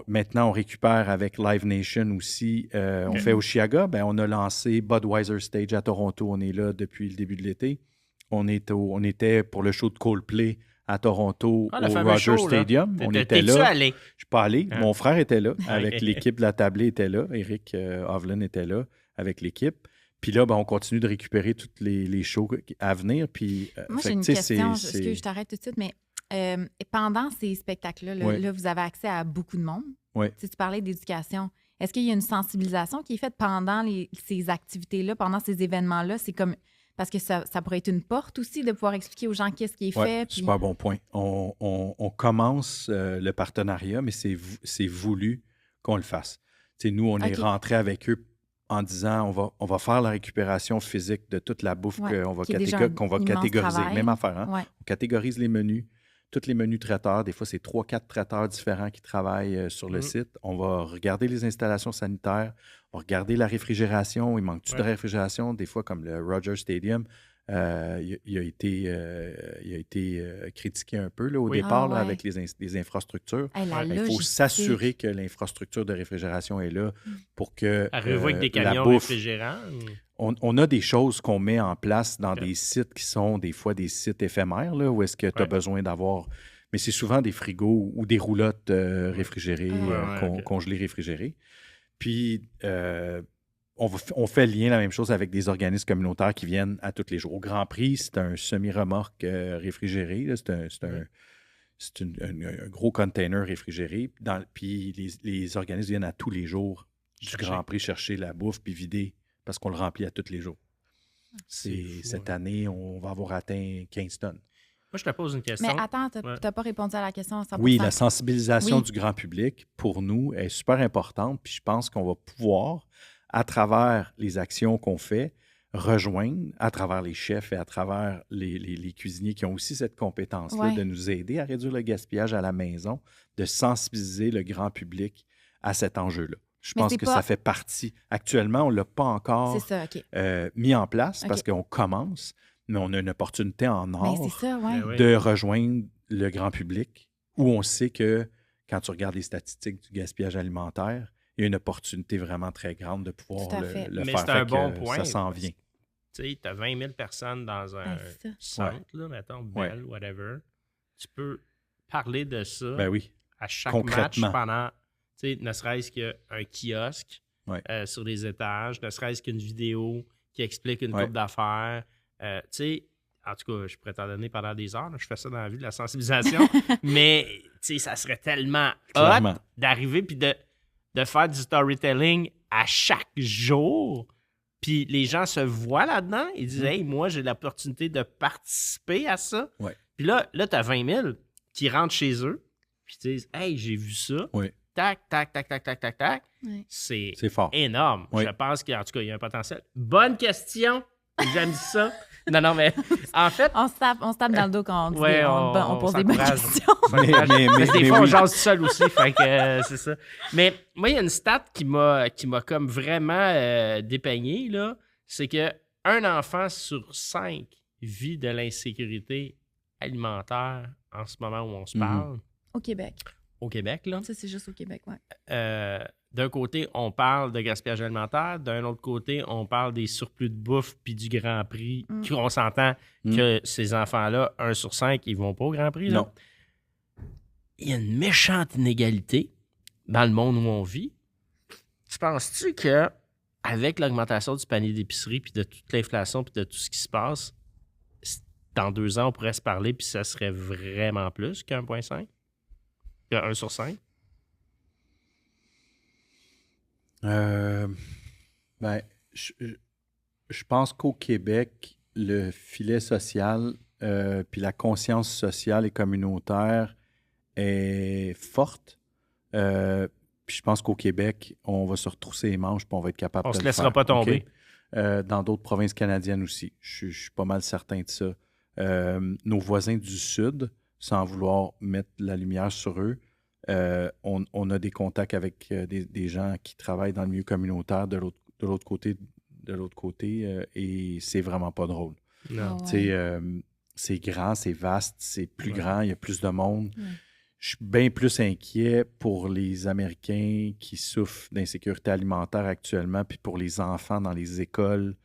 maintenant, on récupère avec Live Nation aussi. On fait Oshiaga. Ben, on a lancé Budweiser Stage à Toronto. On est là depuis le début de l'été. On était pour le show de Coldplay à Toronto Ah, le au fameux Rogers show, là. Stadium. On était T'es-tu là. allé? Je ne suis pas allé. Hein? Mon frère était là. Avec Ok. l'équipe de la tablée était là. Eric Hovland était là avec l'équipe. Puis là, ben, on continue de récupérer tous les shows à venir. Puis, Moi, fait j'ai que, une tu sais, question. c'est- Excuse, je t'arrête tout de suite, mais pendant ces spectacles-là, là, Ouais. là, vous avez accès à beaucoup de monde. Ouais. Tu sais, tu parlais d'éducation. Est-ce qu'il y a une sensibilisation qui est faite pendant ces activités-là, pendant ces événements-là? C'est comme... Parce que ça pourrait être une porte aussi de pouvoir expliquer aux gens qu'est-ce qui est Ouais, fait. puis- super bon point. On commence le partenariat, mais c'est voulu qu'on le fasse. Tu sais, nous, on est OK. rentré avec eux en disant on va faire la récupération physique de toute la bouffe Ouais, qu'on va, qui est déjà un qu'on va immense catégoriser. travail. Même affaire, hein? Ouais. On catégorise les menus, tous les menus traiteurs. Des fois, c'est 3-4 traiteurs différents qui travaillent sur le site. On va regarder les installations sanitaires, on va regarder la réfrigération. Il manque-tu de réfrigération? Des fois, comme le Rogers Stadium, il a été critiqué un peu là, au Oui. départ Ah là, ouais. avec les infrastructures. Hey, la Il faut logistique. s'assurer que l'infrastructure de réfrigération est là pour que Arrivez-vous avec des la camions bouffe... réfrigérants? On a des choses qu'on met en place dans Ok. des sites qui sont des fois des sites éphémères, là, où est-ce que tu as Ouais. besoin d'avoir... Mais c'est souvent des frigos ou des roulottes réfrigérées, Ouais, ok. congelées réfrigérées. Puis, on fait le lien, la même chose, avec des organismes communautaires qui viennent à tous les jours. Au Grand Prix, c'est un semi-remorque réfrigéré. Là. C'est un gros container réfrigéré. Puis les organismes viennent à tous les jours du Grand Prix chercher la bouffe puis vider parce qu'on le remplit à tous les jours. Cette année, on va avoir atteint 15 tonnes. Moi, je te pose une question. Mais attends, tu n'as pas répondu à la question à 100%. Oui, la sensibilisation du grand public, pour nous, est super importante. Puis je pense qu'on va pouvoir, à travers les actions qu'on fait, rejoindre, à travers les chefs et à travers les cuisiniers qui ont aussi cette compétence-là, de nous aider à réduire le gaspillage à la maison, de sensibiliser le grand public à cet enjeu-là. Je pense que ça fait partie. Actuellement, on ne l'a pas encore mis en place parce qu'on commence, mais on a une opportunité en or de rejoindre le grand public où on sait que quand tu regardes les statistiques du gaspillage alimentaire, il y a une opportunité vraiment très grande de pouvoir le faire. C'est un bon point. Ça s'en vient. Tu sais, tu as 20 000 personnes dans un centre, là, mettons, Bell, whatever. Tu peux parler de ça à chaque match pendant, tu sais, ne serait-ce qu'un kiosque sur les étages, ne serait-ce qu'une vidéo qui explique une couple d'affaires. Tu sais, en tout cas, je pourrais t'en donner pendant des heures. Là, je fais ça dans la vie, de la sensibilisation. Mais, tu sais, ça serait tellement hot d'arriver puis de faire du storytelling à chaque jour. Puis les gens se voient là-dedans. Ils disent « Hey, moi, j'ai l'opportunité de participer à ça. Ouais. » Puis là tu as 20 000 qui rentrent chez eux. Puis ils disent « Hey, j'ai vu ça. Ouais. Tac, tac, tac, tac, tac, tac, tac. Ouais. C'est fort. Énorme. Ouais. Je pense qu'en tout cas, il y a un potentiel. Bonne question. J'aime ça. Non, mais en fait... On se tape dans le dos quand on pose des bonnes questions. Mais des fois, on jase tout seul aussi, fait que c'est ça. Mais moi, il y a une stat qui m'a comme vraiment dépeigné, là, c'est qu'un enfant sur 5 vit de l'insécurité alimentaire en ce moment où on se parle. Au Québec. Au Québec, là. Ça, c'est juste au Québec, oui. D'un côté, on parle de gaspillage alimentaire. D'un autre côté, on parle des surplus de bouffe puis du Grand Prix. On s'entend que ces enfants-là, 1 sur 5, ils vont pas au Grand Prix. Là. Non. Il y a une méchante inégalité dans le monde où on vit. Tu penses-tu qu'avec l'augmentation du panier d'épicerie puis de toute l'inflation puis de tout ce qui se passe, dans 2 ans, on pourrait se parler puis ça serait vraiment plus qu'1,5? Que 1 sur 5? Je pense qu'au Québec, le filet social puis la conscience sociale et communautaire est forte. Puis je pense qu'au Québec, on va se retrousser les manches puis on va être capable de le faire. On se laissera pas tomber. Okay? Dans d'autres provinces canadiennes aussi. Je suis pas mal certain de ça. Nos voisins du Sud, sans vouloir mettre la lumière sur eux, on a des contacts avec des gens qui travaillent dans le milieu communautaire de l'autre côté, et c'est vraiment pas drôle. Non. C'est grand, c'est vaste, c'est plus grand, il y a plus de monde. Je suis bien plus inquiet pour les Américains qui souffrent d'insécurité alimentaire actuellement, puis pour les enfants dans les écoles,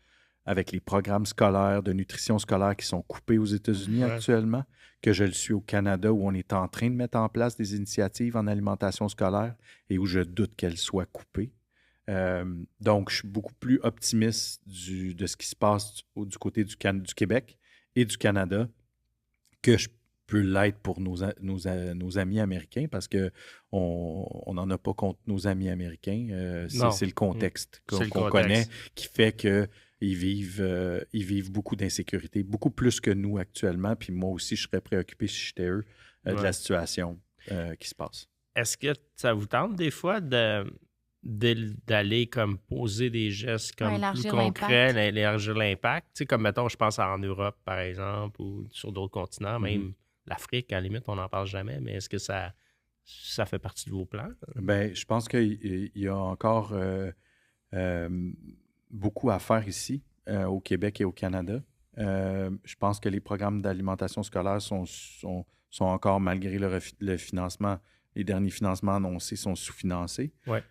avec les programmes scolaires, de nutrition scolaire qui sont coupés aux États-Unis actuellement, que je le suis au Canada, où on est en train de mettre en place des initiatives en alimentation scolaire et où je doute qu'elles soient coupées. Donc, je suis beaucoup plus optimiste de ce qui se passe du côté du Québec et du Canada que je peux l'être pour nos amis américains, parce qu'on n'en a pas contre nos amis américains. C'est le contexte qu'on connaît qui fait que ils vivent beaucoup d'insécurité, beaucoup plus que nous actuellement. Puis moi aussi, je serais préoccupé, si j'étais eux, de la situation qui se passe. Est-ce que ça vous tente des fois d'aller comme poser des gestes comme plus concrets, élargir l'impact? Tu sais, comme mettons, je pense en Europe, par exemple, ou sur d'autres continents, même l'Afrique, à la limite, on n'en parle jamais, mais est-ce que ça fait partie de vos plans? Bien, je pense qu'il y a encore... beaucoup à faire ici, au Québec et au Canada. Je pense que les programmes d'alimentation scolaire sont encore, malgré le financement, les derniers financements annoncés sont sous-financés. Ouais.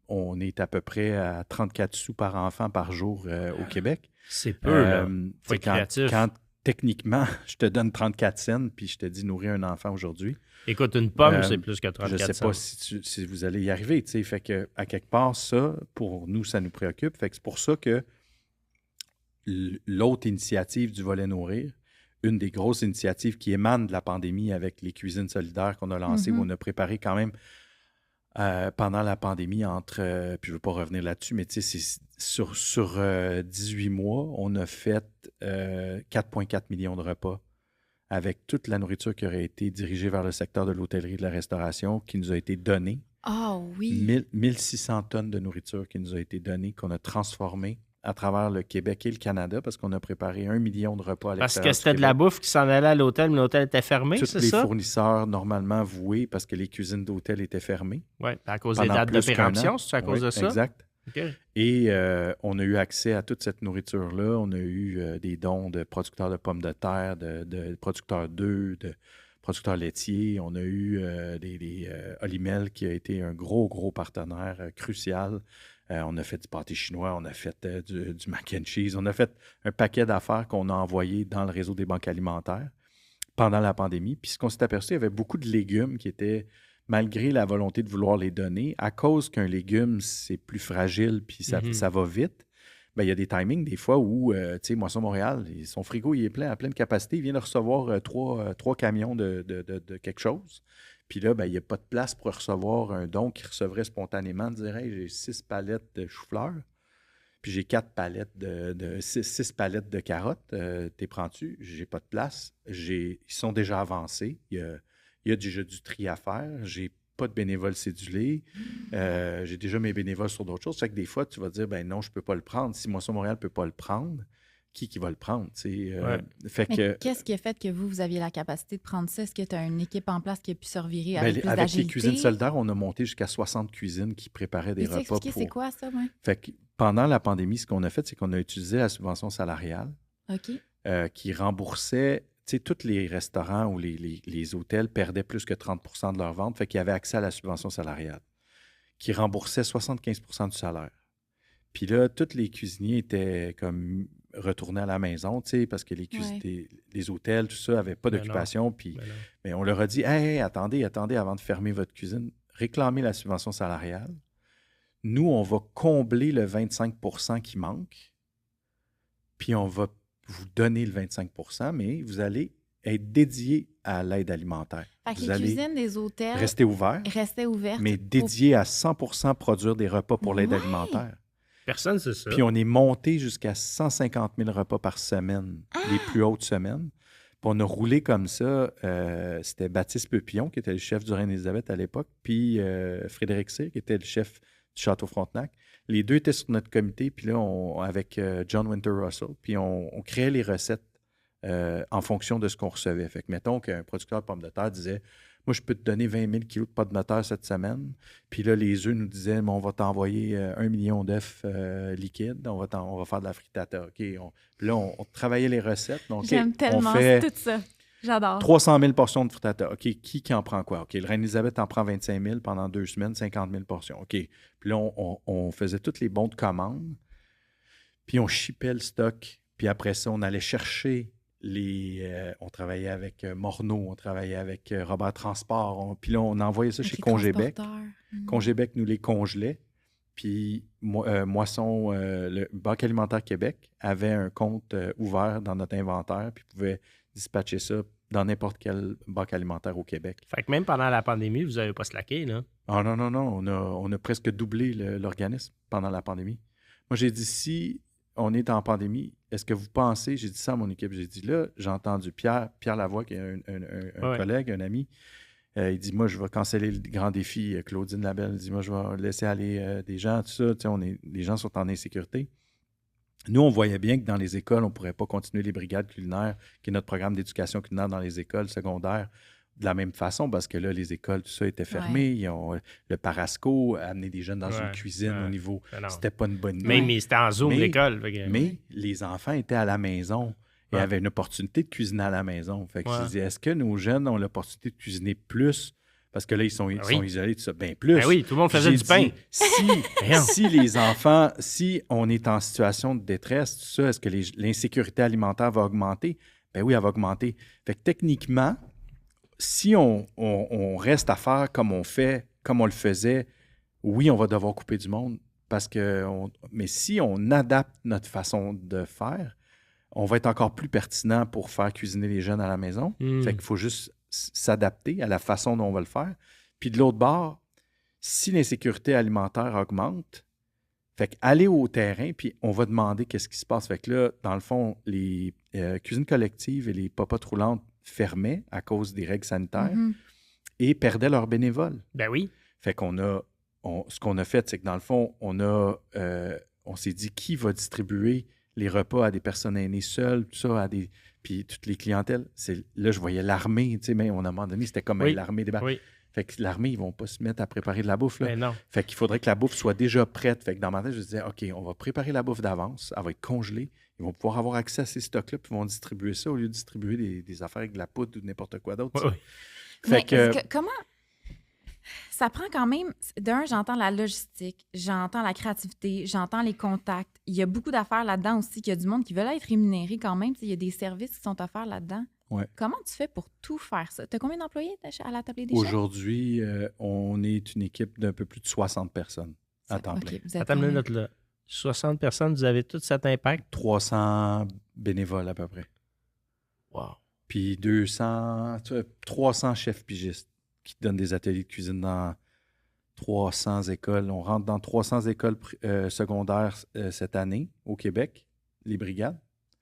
On est à peu près à 34 sous par enfant par jour au Québec. C'est peu, là. Faut être créatif. techniquement, je te donne 34 cents, puis je te dis nourrir un enfant aujourd'hui. Écoute, une pomme, c'est plus que 34 cents. Je ne sais pas si vous allez y arriver, tu sais. Fait que, à quelque part, ça, pour nous, ça nous préoccupe. Fait que c'est pour ça que l'autre initiative du volet nourrir, une des grosses initiatives qui émanent de la pandémie avec les cuisines solidaires qu'on a lancées, où on a préparé quand même pendant la pandémie puis je ne veux pas revenir là-dessus, mais tu sais, sur 18 mois, on a fait 4,4 millions de repas avec toute la nourriture qui aurait été dirigée vers le secteur de l'hôtellerie et de la restauration qui nous a été donnée. Ah oui! 1600 tonnes de nourriture qui nous a été donnée, qu'on a transformée à travers le Québec et le Canada, parce qu'on a préparé 1 million de repas à l'extérieur. Parce que c'était de la bouffe qui s'en allait à l'hôtel, mais l'hôtel était fermé, c'est ça? Tous les fournisseurs normalement voués parce que les cuisines d'hôtel étaient fermées. Oui, à cause des dates de péremption, c'est à cause de ça? Exact. Okay. Et on a eu accès à toute cette nourriture-là. On a eu des dons de producteurs de pommes de terre, de producteurs d'œufs, de producteurs laitiers. On a eu Olimel qui a été un gros partenaire crucial. On a fait du pâté chinois, on a fait du mac and cheese. On a fait un paquet d'affaires qu'on a envoyées dans le réseau des banques alimentaires pendant la pandémie. Puis ce qu'on s'est aperçu, il y avait beaucoup de légumes qui étaient, malgré la volonté de vouloir les donner, à cause qu'un légume, c'est plus fragile puis ça va vite, bien, il y a des timings des fois où, tu sais, Moisson Montréal, son frigo, il est plein, à pleine capacité. Il vient de recevoir trois camions de quelque chose. Puis là, ben, il n'y a pas de place pour recevoir un don qui recevrait spontanément. On dirait, j'ai 6 palettes de chou-fleur, puis j'ai 4 palettes six palettes de carottes. T'es prends-tu? J'ai pas de place. Ils sont déjà avancés. Il y a déjà du tri à faire. J'ai pas de bénévoles cédulés. J'ai déjà mes bénévoles sur d'autres choses. Ça fait que des fois, tu vas dire, ben non, je peux pas le prendre. Si Moisson Montréal peut pas le prendre, qui va le prendre? Qu'est-ce qui a fait que vous aviez la capacité de prendre ça? Est-ce que tu as une équipe en place qui a pu se revirer avec plus avec d'agilité? les cuisines solidaires, on a monté jusqu'à 60 cuisines qui préparaient des repas. C'est quoi ça? Ouais? Fait que pendant la pandémie, ce qu'on a fait, c'est qu'on a utilisé la subvention salariale qui remboursait, tu sais, tous les restaurants ou les hôtels perdaient plus que 30 % de leur vente, fait qu'il y avait accès à la subvention salariale qui remboursait 75 % du salaire. Puis là, tous les cuisiniers étaient comme retournés à la maison, tu sais, parce que les hôtels, tout ça, n'avaient pas d'occupation. Puis mais on leur a dit, hey, attendez, avant de fermer votre cuisine, réclamez la subvention salariale. Nous, on va combler le 25 % qui manque, puis on va vous donner le 25 % mais vous allez être dédié à l'aide alimentaire. Fait que vous les allez cuisines des hôtels rester ouvertes, mais dédié à 100 % produire des repas pour l'aide alimentaire. Personne, c'est ça. Puis on est monté jusqu'à 150 000 repas par semaine, les plus hautes semaines. Puis on a roulé comme ça. C'était Baptiste Pepillon, qui était le chef du Reine-Élisabeth à l'époque, puis Frédéric Cyr, qui était le chef du Château Frontenac. Les deux étaient sur notre comité, puis là, avec John Winter Russell, puis on créait les recettes en fonction de ce qu'on recevait. Fait que, mettons qu'un producteur de pommes de terre disait « Moi, je peux te donner 20 000 kilos de pommes de terre cette semaine. » Puis là, les œufs nous disaient « On va t'envoyer 1 million d'œufs liquides. On va faire de la frittata. » Puis là, on travaillait les recettes. Donc, j'aime tellement tout ça. J'adore. 300 000 portions de frittata. OK, qui en prend quoi? OK, le Reine-Élisabeth en prend 25 000 pendant 2 semaines, 50 000 portions. OK. Puis là, on faisait tous les bons de commande. Puis on shippait le stock. Puis après ça, on allait chercher on travaillait avec Morneau, on travaillait avec Robert Transport. Puis là, on envoyait ça chez Congébec. Congébec nous les congelait. Puis Moisson, le Banque alimentaire Québec, avait un compte ouvert dans notre inventaire, puis pouvait dispatcher ça dans n'importe quelle banque alimentaire au Québec. Fait que même pendant la pandémie, vous n'avez pas slacké, là? Ah non. On a presque doublé l'organisme pendant la pandémie. Moi, j'ai dit, si on est en pandémie, est-ce que vous pensez, j'ai dit ça à mon équipe, j'ai dit là, j'ai entendu Pierre Lavoie, qui est un collègue, un ami, il dit, moi, je vais canceller le grand défi. Claudine Labelle dit, moi, je vais laisser aller des gens, tout ça. Tu sais, les gens sont en insécurité. Nous, on voyait bien que dans les écoles, on ne pourrait pas continuer les brigades culinaires, qui est notre programme d'éducation culinaire dans les écoles secondaires, de la même façon, parce que là, les écoles, tout ça était fermé. Le Parasco a amené des jeunes dans une cuisine au niveau. C'était pas une bonne idée. Mais c'était en Zoom, l'école. Mais les enfants étaient à la maison et avaient une opportunité de cuisiner à la maison. Fait que je disais, est-ce que nos jeunes ont l'opportunité de cuisiner plus? Parce que là, ils sont isolés, tout ça. Bien plus. Ben oui, tout le monde faisait du pain. Si les enfants, si on est en situation de détresse, tout ça, est-ce que l'insécurité alimentaire va augmenter? Ben oui, elle va augmenter. Fait que techniquement, si on reste à faire comme on le faisait, oui, on va devoir couper du monde. Mais si on adapte notre façon de faire, on va être encore plus pertinent pour faire cuisiner les jeunes à la maison. Fait qu'il faut juste s'adapter à la façon dont on va le faire. Puis de l'autre bord, si l'insécurité alimentaire augmente, fait qu'aller au terrain, puis on va demander qu'est-ce qui se passe. Fait que là, dans le fond, les cuisines collectives et les popotes roulantes fermaient à cause des règles sanitaires et perdaient leurs bénévoles. Ben oui. Fait ce qu'on a fait, c'est que dans le fond, on s'est dit qui va distribuer les repas à des personnes aînées seules, tout ça, puis toutes les clientèles. Là, je voyais l'armée, tu sais, mais à un moment donné, c'était comme l'armée des Oui. Fait que l'armée, ils vont pas se mettre à préparer de la bouffe. Là. Mais non. Fait qu'il faudrait que la bouffe soit déjà prête. Fait que dans ma tête, je disais, OK, on va préparer la bouffe d'avance. Elle va être congelée. Ils vont pouvoir avoir accès à ces stocks-là, puis ils vont distribuer ça au lieu de distribuer des affaires avec de la poudre ou n'importe quoi d'autre. Oui. Mais comment... Ça prend quand même... D'un, j'entends la logistique, j'entends la créativité, j'entends les contacts. Il y a beaucoup d'affaires là-dedans aussi, qu'il y a du monde qui veut être rémunéré quand même. Il y a des services qui sont offerts là-dedans. Ouais. Comment tu fais pour tout faire ça? Tu as combien d'employés à la table des chefs? Aujourd'hui, on est une équipe d'un peu plus de 60 personnes à temps plein. Attends une minute, là. 60 personnes, vous avez tout cet impact? 300 bénévoles à peu près. Wow. Puis 300 chefs pigistes qui donnent des ateliers de cuisine dans 300 écoles. On rentre dans 300 écoles secondaires cette année au Québec, les brigades.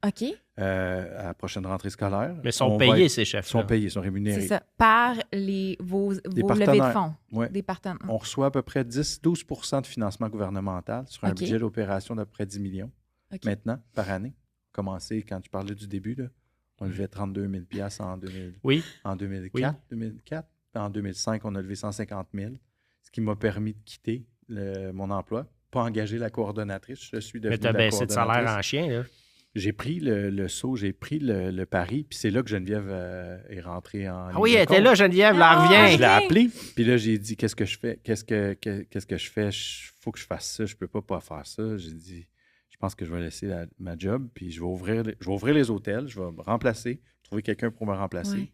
OK. À la prochaine rentrée scolaire. Mais sont payés, ces chefs-là. Sont payés, sont rémunérés. C'est ça, par vos levées de fonds. Ouais. Des partenaires. On reçoit à peu près 10-12 % de financement gouvernemental sur un budget d'opération d'à peu près 10 millions maintenant, par année. Commencé, quand tu parlais du début, là, on levait 32 000 $ en 2004. En 2005, on a levé 150 000, ce qui m'a permis de quitter mon emploi, pas engager la coordonnatrice. Je suis devenu la coordonnatrice. Mais tu as baissé de salaire en chien, là. J'ai pris le saut, j'ai pris le pari, puis c'est là que Geneviève est rentrée en... Ah oui, elle était là, Geneviève, là, revient. Je l'ai appelée, puis là, j'ai dit, qu'est-ce que je fais? Qu'est-ce que je fais? Il faut que je fasse ça, je peux pas faire ça. J'ai dit, je pense que je vais laisser ma job, puis je vais ouvrir les hôtels, je vais me remplacer, trouver quelqu'un pour me remplacer. Ouais.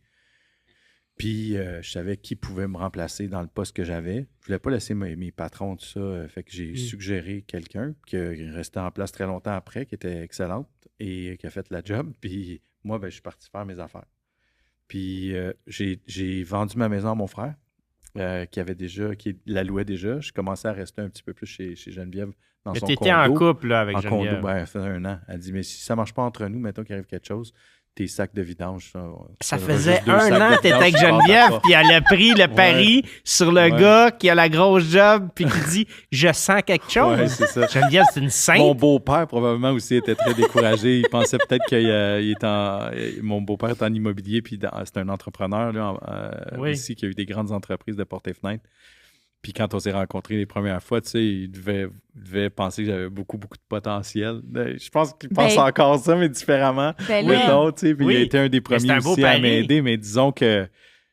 Puis je savais qui pouvait me remplacer dans le poste que j'avais. Je voulais pas laisser mes patrons, tout ça. Fait que j'ai suggéré quelqu'un qui est resté en place très longtemps après, qui était excellente et qui a fait la job. Puis moi, je suis parti faire mes affaires. Puis j'ai vendu ma maison à mon frère, qui la louait déjà. Je commençais à rester un petit peu plus chez Geneviève dans son condo. Mais t'étais en couple là, avec en Geneviève. Condo, ça faisait 1 an. Elle dit, mais si ça marche pas entre nous, mettons qu'il arrive quelque chose, tes sacs de vidange. Ça faisait 1 an que t'étais avec Geneviève, puis elle a pris le pari sur le gars qui a la grosse job, puis qui dit « Je sens quelque chose. » Ouais, c'est ça. Geneviève, c'est une sainte. Mon beau-père, probablement, aussi était très découragé. Il pensait peut-être qu'il mon beau-père est en immobilier, puis c'est un entrepreneur là, ici qui a eu des grandes entreprises de portes et fenêtres. Puis quand on s'est rencontrés les premières fois, tu sais, il devait penser que j'avais beaucoup, beaucoup de potentiel. Je pense qu'il pense encore ça, mais différemment. D'autres, tu sais. Puis il a été un des premiers aussi à m'aider, mais disons que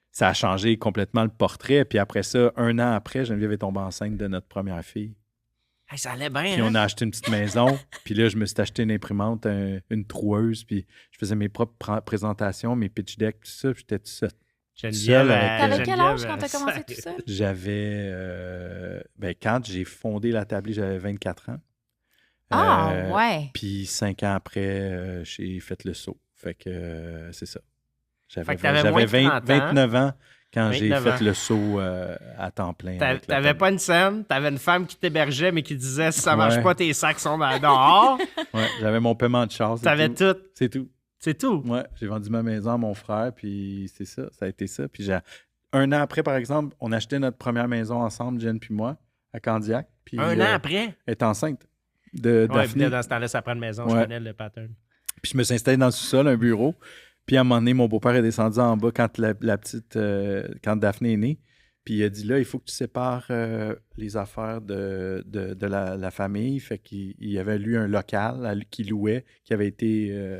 ça a changé complètement le portrait. Puis après ça, 1 an après, Geneviève est tombée enceinte de notre première fille. Hey, ça allait bien, Puis on a acheté une petite maison. Puis là, je me suis acheté une imprimante, une troueuse. Puis je faisais mes propres présentations, mes pitch decks, tout ça. Puis j'étais tout ça. Geneviève, t'avais quel âge quand t'as commencé tout ça? J'avais... quand j'ai fondé la tablée, j'avais 24 ans. Ouais! Puis 5 ans après, j'ai fait le saut. Fait que c'est ça. J'avais 29 ans quand j'ai fait le saut à temps plein. T'avais pas une scène, t'avais une femme qui t'hébergeait, mais qui disait « Si ça marche pas, tes sacs sont dehors. » Ouais, j'avais mon paiement de char. T'avais tout. C'est tout. C'est tout? Ouais, j'ai vendu ma maison à mon frère, puis c'est ça, ça a été ça. Puis 1 an après, par exemple, on achetait notre première maison ensemble, Jen puis moi, à Candiac. Puis, 1 an après? Elle est enceinte de Daphné. Dans ce temps-là, ça prend une maison, je connais le pattern. Puis je me suis installé dans le sous-sol, un bureau. Puis à un moment donné, mon beau-père est descendu en bas quand quand Daphné est née. Puis il a dit, là, il faut que tu sépares les affaires de la famille. Fait qu'il avait lu un local qui louait, qui avait été...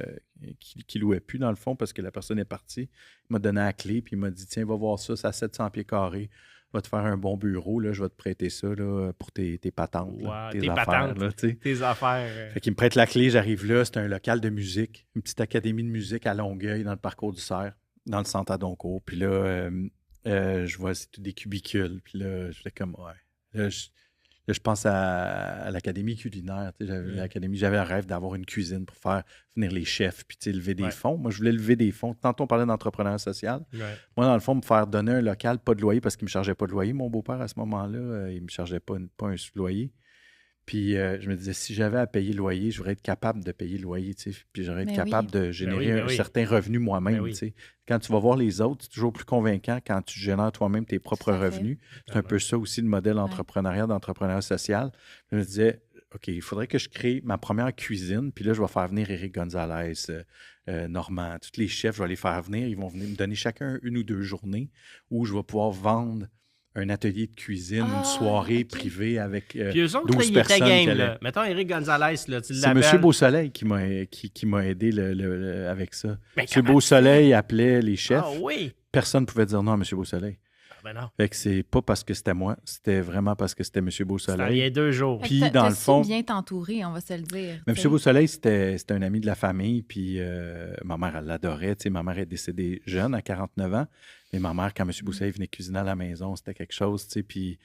qui louait plus, dans le fond, parce que la personne est partie. Il m'a donné la clé, puis il m'a dit, tiens, va voir ça, c'est à 700 pieds carrés. va te faire un bon bureau, là, je vais te prêter ça là, pour tes patentes, là, tes affaires. Patentes, là, tu sais. tes affaires. Fait qu'il me prête la clé, j'arrive là, c'est un local de musique, une petite académie de musique à Longueuil, dans le parcours du Cerf, dans le centre à Doncourt. Puis là, je vois, c'est tout des cubicules. Puis là, je fais comme, ouais. Là, je pense à l'académie culinaire. J'avais un rêve d'avoir une cuisine pour faire venir les chefs puis lever des fonds. Moi, je voulais lever des fonds. Tantôt, on parlait d'entrepreneuriat social. Ouais. Moi, dans le fond, me faire donner un local, pas de loyer, parce qu'il ne me chargeait pas de loyer. Mon beau-père, à ce moment-là, il ne me chargeait pas un loyer. Puis je me disais, si j'avais à payer le loyer, je voudrais être capable de payer le loyer, tu sais. Puis j'aurais être capable de générer un certain revenu moi-même, tu sais. Quand tu vas voir les autres, c'est toujours plus convaincant quand tu génères toi-même tes propres revenus. C'est un peu ça aussi le modèle d'entrepreneuriat social. Je me disais, OK, il faudrait que je crée ma première cuisine, puis là, je vais faire venir Éric Gonzalez, Normand, tous les chefs, je vais les faire venir. Ils vont venir me donner chacun 1 ou 2 journées où je vais pouvoir vendre un atelier de cuisine, une soirée privée avec puis eux autres, 12 ils personnes. étaient game, là. Mettons Éric Gonzalez, là, tu l'appelles. C'est M. Beausoleil qui m'a aidé avec ça. M. Beausoleil appelait les chefs. Ah oui? Personne ne pouvait dire non à M. Beausoleil. Ben non. Fait que c'est pas parce que c'était moi, c'était vraiment parce que c'était M. Beausoleil. Il y a 2 jours. Puis dans le fond, bien t'entourer, on va se le dire. Mais M. Beausoleil, c'était un ami de la famille, puis ma mère, elle l'adorait. Ma mère est décédée jeune, à 49 ans, mais ma mère, quand M. Beausoleil venait cuisiner à la maison, c'était quelque chose, puis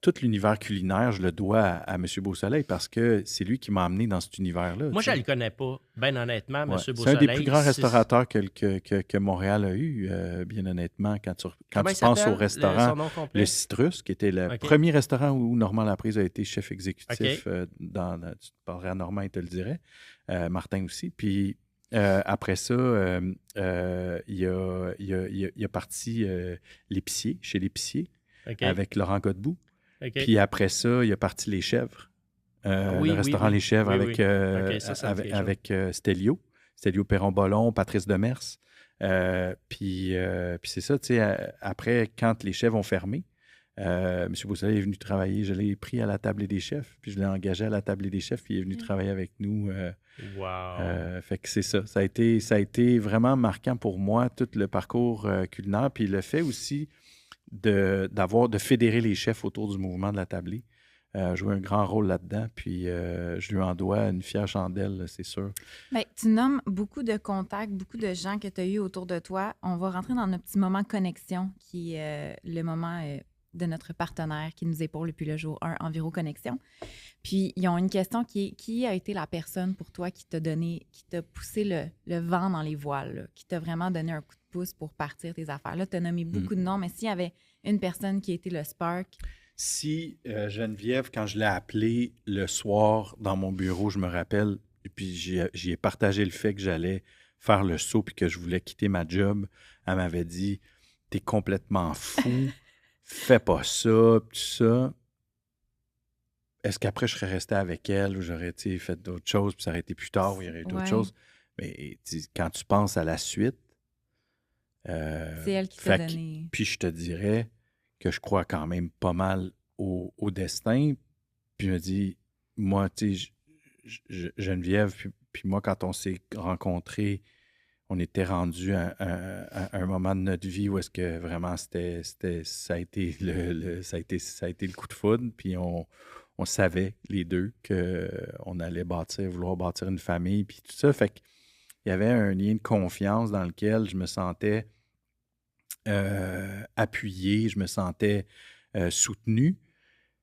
tout l'univers culinaire, je le dois à M. Beausoleil parce que c'est lui qui m'a amené dans cet univers-là. Moi, je ne le connais pas, bien honnêtement, M. Beausoleil. C'est un des plus grands restaurateurs que Montréal a eu, bien honnêtement. Quand tu penses au restaurant Le Citrus, qui était le premier restaurant où Normand Laprise a été chef exécutif. Tu parlerais à Normand, il te le dirait. Martin aussi. Puis après ça, il a parti l'épicier, chez l'épicier, avec Laurent Godbout. Puis après ça, il a parti Les Chèvres. Le restaurant Les Chèvres avec Stélio Perron-Bollon, Patrice Demers. Puis c'est ça, tu sais, après, quand les chefs ont fermé, M. Beausoleil est venu travailler. Je l'ai pris à la table des chefs, puis je l'ai engagé à la table des chefs, puis il est venu travailler avec nous. Fait que c'est ça. Ça a été vraiment marquant pour moi, tout le parcours culinaire, puis le fait aussi de fédérer les chefs autour du mouvement de la tablée. Joué un grand rôle là-dedans, puis je lui en dois une fière chandelle, c'est sûr. Bien, tu nommes beaucoup de contacts, beaucoup de gens que tu as eu autour de toi. On va rentrer dans notre petit moment connexion, qui est le moment de notre partenaire qui nous épaule depuis le jour 1, Enviro Connexion. Puis, ils ont une question qui a été la personne pour toi qui t'a poussé le vent dans les voiles, là, qui t'a vraiment donné un coup de pouce pour partir tes affaires. Là, tu as nommé beaucoup de noms, mais s'il y avait une personne qui a été le spark... Si Geneviève, quand je l'ai appelée le soir dans mon bureau, je me rappelle, et puis j'y ai partagé le fait que j'allais faire le saut puis que je voulais quitter ma job, elle m'avait dit « T'es complètement fou, fais pas ça, tout ça. » Est-ce qu'après, je serais resté avec elle ou j'aurais fait d'autres choses, puis ça aurait été plus tard ou il y aurait eu d'autres choses? Mais quand tu penses à la suite... c'est elle qui t'a donné... Puis je te dirais que je crois quand même pas mal au destin. Puis je me dis, moi, tu sais, Geneviève, puis moi, quand on s'est rencontrés, on était rendus à un moment de notre vie où est-ce que vraiment ça a été le coup de foudre. Puis on savait les deux qu'on allait vouloir bâtir une famille, puis tout ça. Fait qu'il y avait un lien de confiance dans lequel je me sentais appuyé, je me sentais soutenu,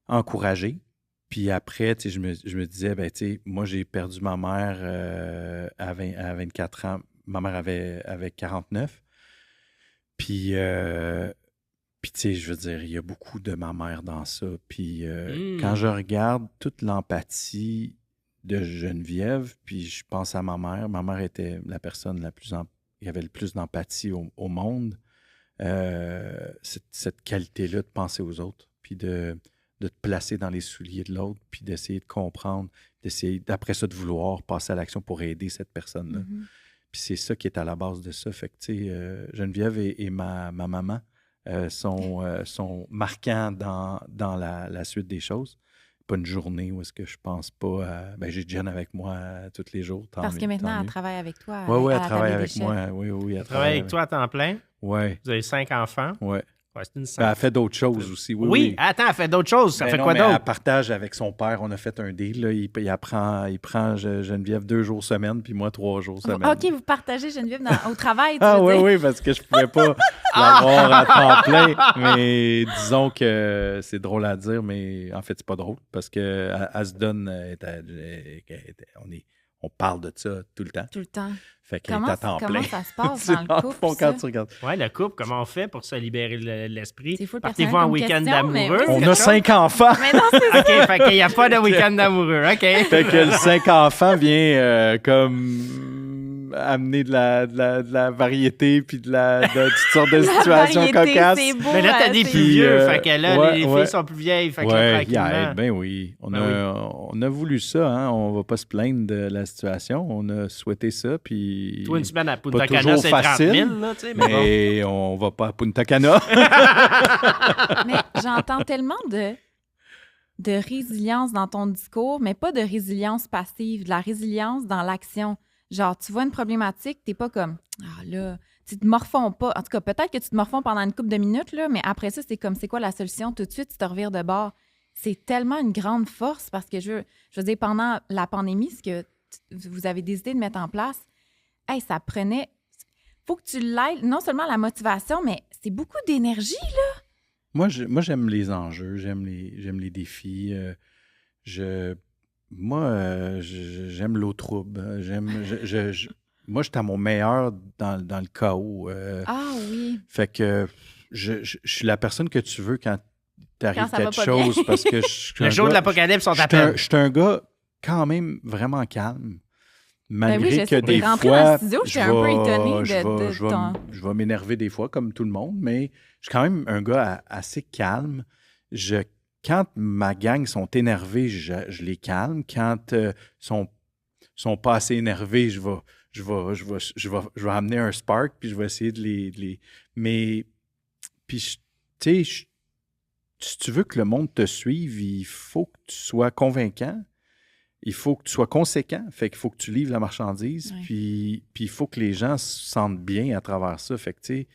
encouragé. Puis après, je me disais, ben, moi, j'ai perdu ma mère à 24 ans. Ma mère avait 49. Puis, je veux dire, il y a beaucoup de ma mère dans ça. Puis quand je regarde toute l'empathie de Geneviève, puis je pense à ma mère était la personne qui avait le plus d'empathie au monde. Cette qualité-là de penser aux autres, puis de te placer dans les souliers de l'autre, puis d'essayer de comprendre, d'essayer, d'après ça, de vouloir passer à l'action pour aider cette personne-là. Mm-hmm. Puis c'est ça qui est à la base de ça. Fait que, tu sais, Geneviève et ma maman sont marquants dans la suite des choses. Pas une journée où est-ce que je pense pas à... Ben, j'ai Jen avec moi tous les jours. Parce que maintenant, elle travaille avec toi. Oui, elle travaille avec moi. Oui, elle travaille avec toi à temps plein. Oui. Vous avez 5 enfants. Oui. Ouais, c'est une Ben, elle fait d'autres choses aussi. Oui, Oui, oui. attends, elle fait d'autres choses. Ça Ben fait non, quoi mais d'autre? Elle partage avec son père. On a fait un deal. Là. Il prend Geneviève 2 jours semaine, puis moi 3 jours semaine. OK, vous partagez Geneviève au travail, tu Ah veux oui, dire? oui, parce que je pouvais pas l'avoir à temps plein. Mais disons que c'est drôle à dire, mais en fait, c'est pas drôle parce qu'elle se donne. On parle de ça tout le temps. Tout le temps. Fait qu'elle est à temps plein. Comment ça se passe dans le couple, quand ça? tu regardes. Ouais, le couple, comment on fait pour se libérer l'esprit? C'est fou, Partez-vous personnel en comme week-end question, mais d'amoureux? oui, On quelque a chose? 5 enfants. Mais non, c'est ça. OK, fait qu'il n'y a pas de week-end d'amoureux. OK. Fait que le 5 enfants vient comme amener de la variété puis de toutes sortes de situations variété, cocasses. c'est beau, Mais là, t'as hein, des c'est- plus vieux. Puis, Fait que là, ouais, les ouais. filles sont plus vieilles. Fait que là, Ouais, tranquillement. ben oui. On a voulu ça, hein. On va pas se plaindre de la situation. On a souhaité ça, puis... Toi, une semaine à Punta pas Cana, toujours c'est 30 facile, 000, là, tu sais. Mais bon. Mais on va pas à Punta Cana. Mais j'entends tellement de résilience dans ton discours, mais pas de résilience passive, de la résilience dans l'action. Genre, tu vois une problématique, t'es pas comme « Ah là, tu te morfonds pas. » En tout cas, peut-être que tu te morfonds pendant une couple de minutes, là, mais après ça, c'est comme « C'est quoi la solution? » Tout de suite, tu te revires de bord. C'est tellement une grande force parce que je veux dire, pendant la pandémie, ce que vous avez décidé de mettre en place, hey, ça prenait... Faut que tu l'aides, non seulement la motivation, mais c'est beaucoup d'énergie, là. Moi, j'aime les enjeux, j'aime les défis. J'aime l'eau trouble. Moi, j'étais à mon meilleur dans le chaos. Ah oui. Fait que je suis la personne que tu veux quand t'arrives Quand ça va quelque pas chose. bien. Parce que je suis Le un jour de gars- l'apocalypse, on je suis t'appelle. je suis un gars quand même vraiment calme. Malgré oui, je que sais, t'es des rentré dans le fois, studio, j'étais un peu étonnée je ton... vais m'énerver des fois, comme tout le monde, mais je suis quand même un gars assez calme. Quand ma gang sont énervés, je les calme. Quand sont pas assez énervés, je vais amener un spark, puis je vais essayer de les... Mais, puis, tu sais, si tu veux que le monde te suive, il faut que tu sois convaincant. Il faut que tu sois conséquent, fait qu'il faut que tu livres la marchandise, Ouais. puis il faut que les gens se sentent bien à travers ça. Fait que, tu sais,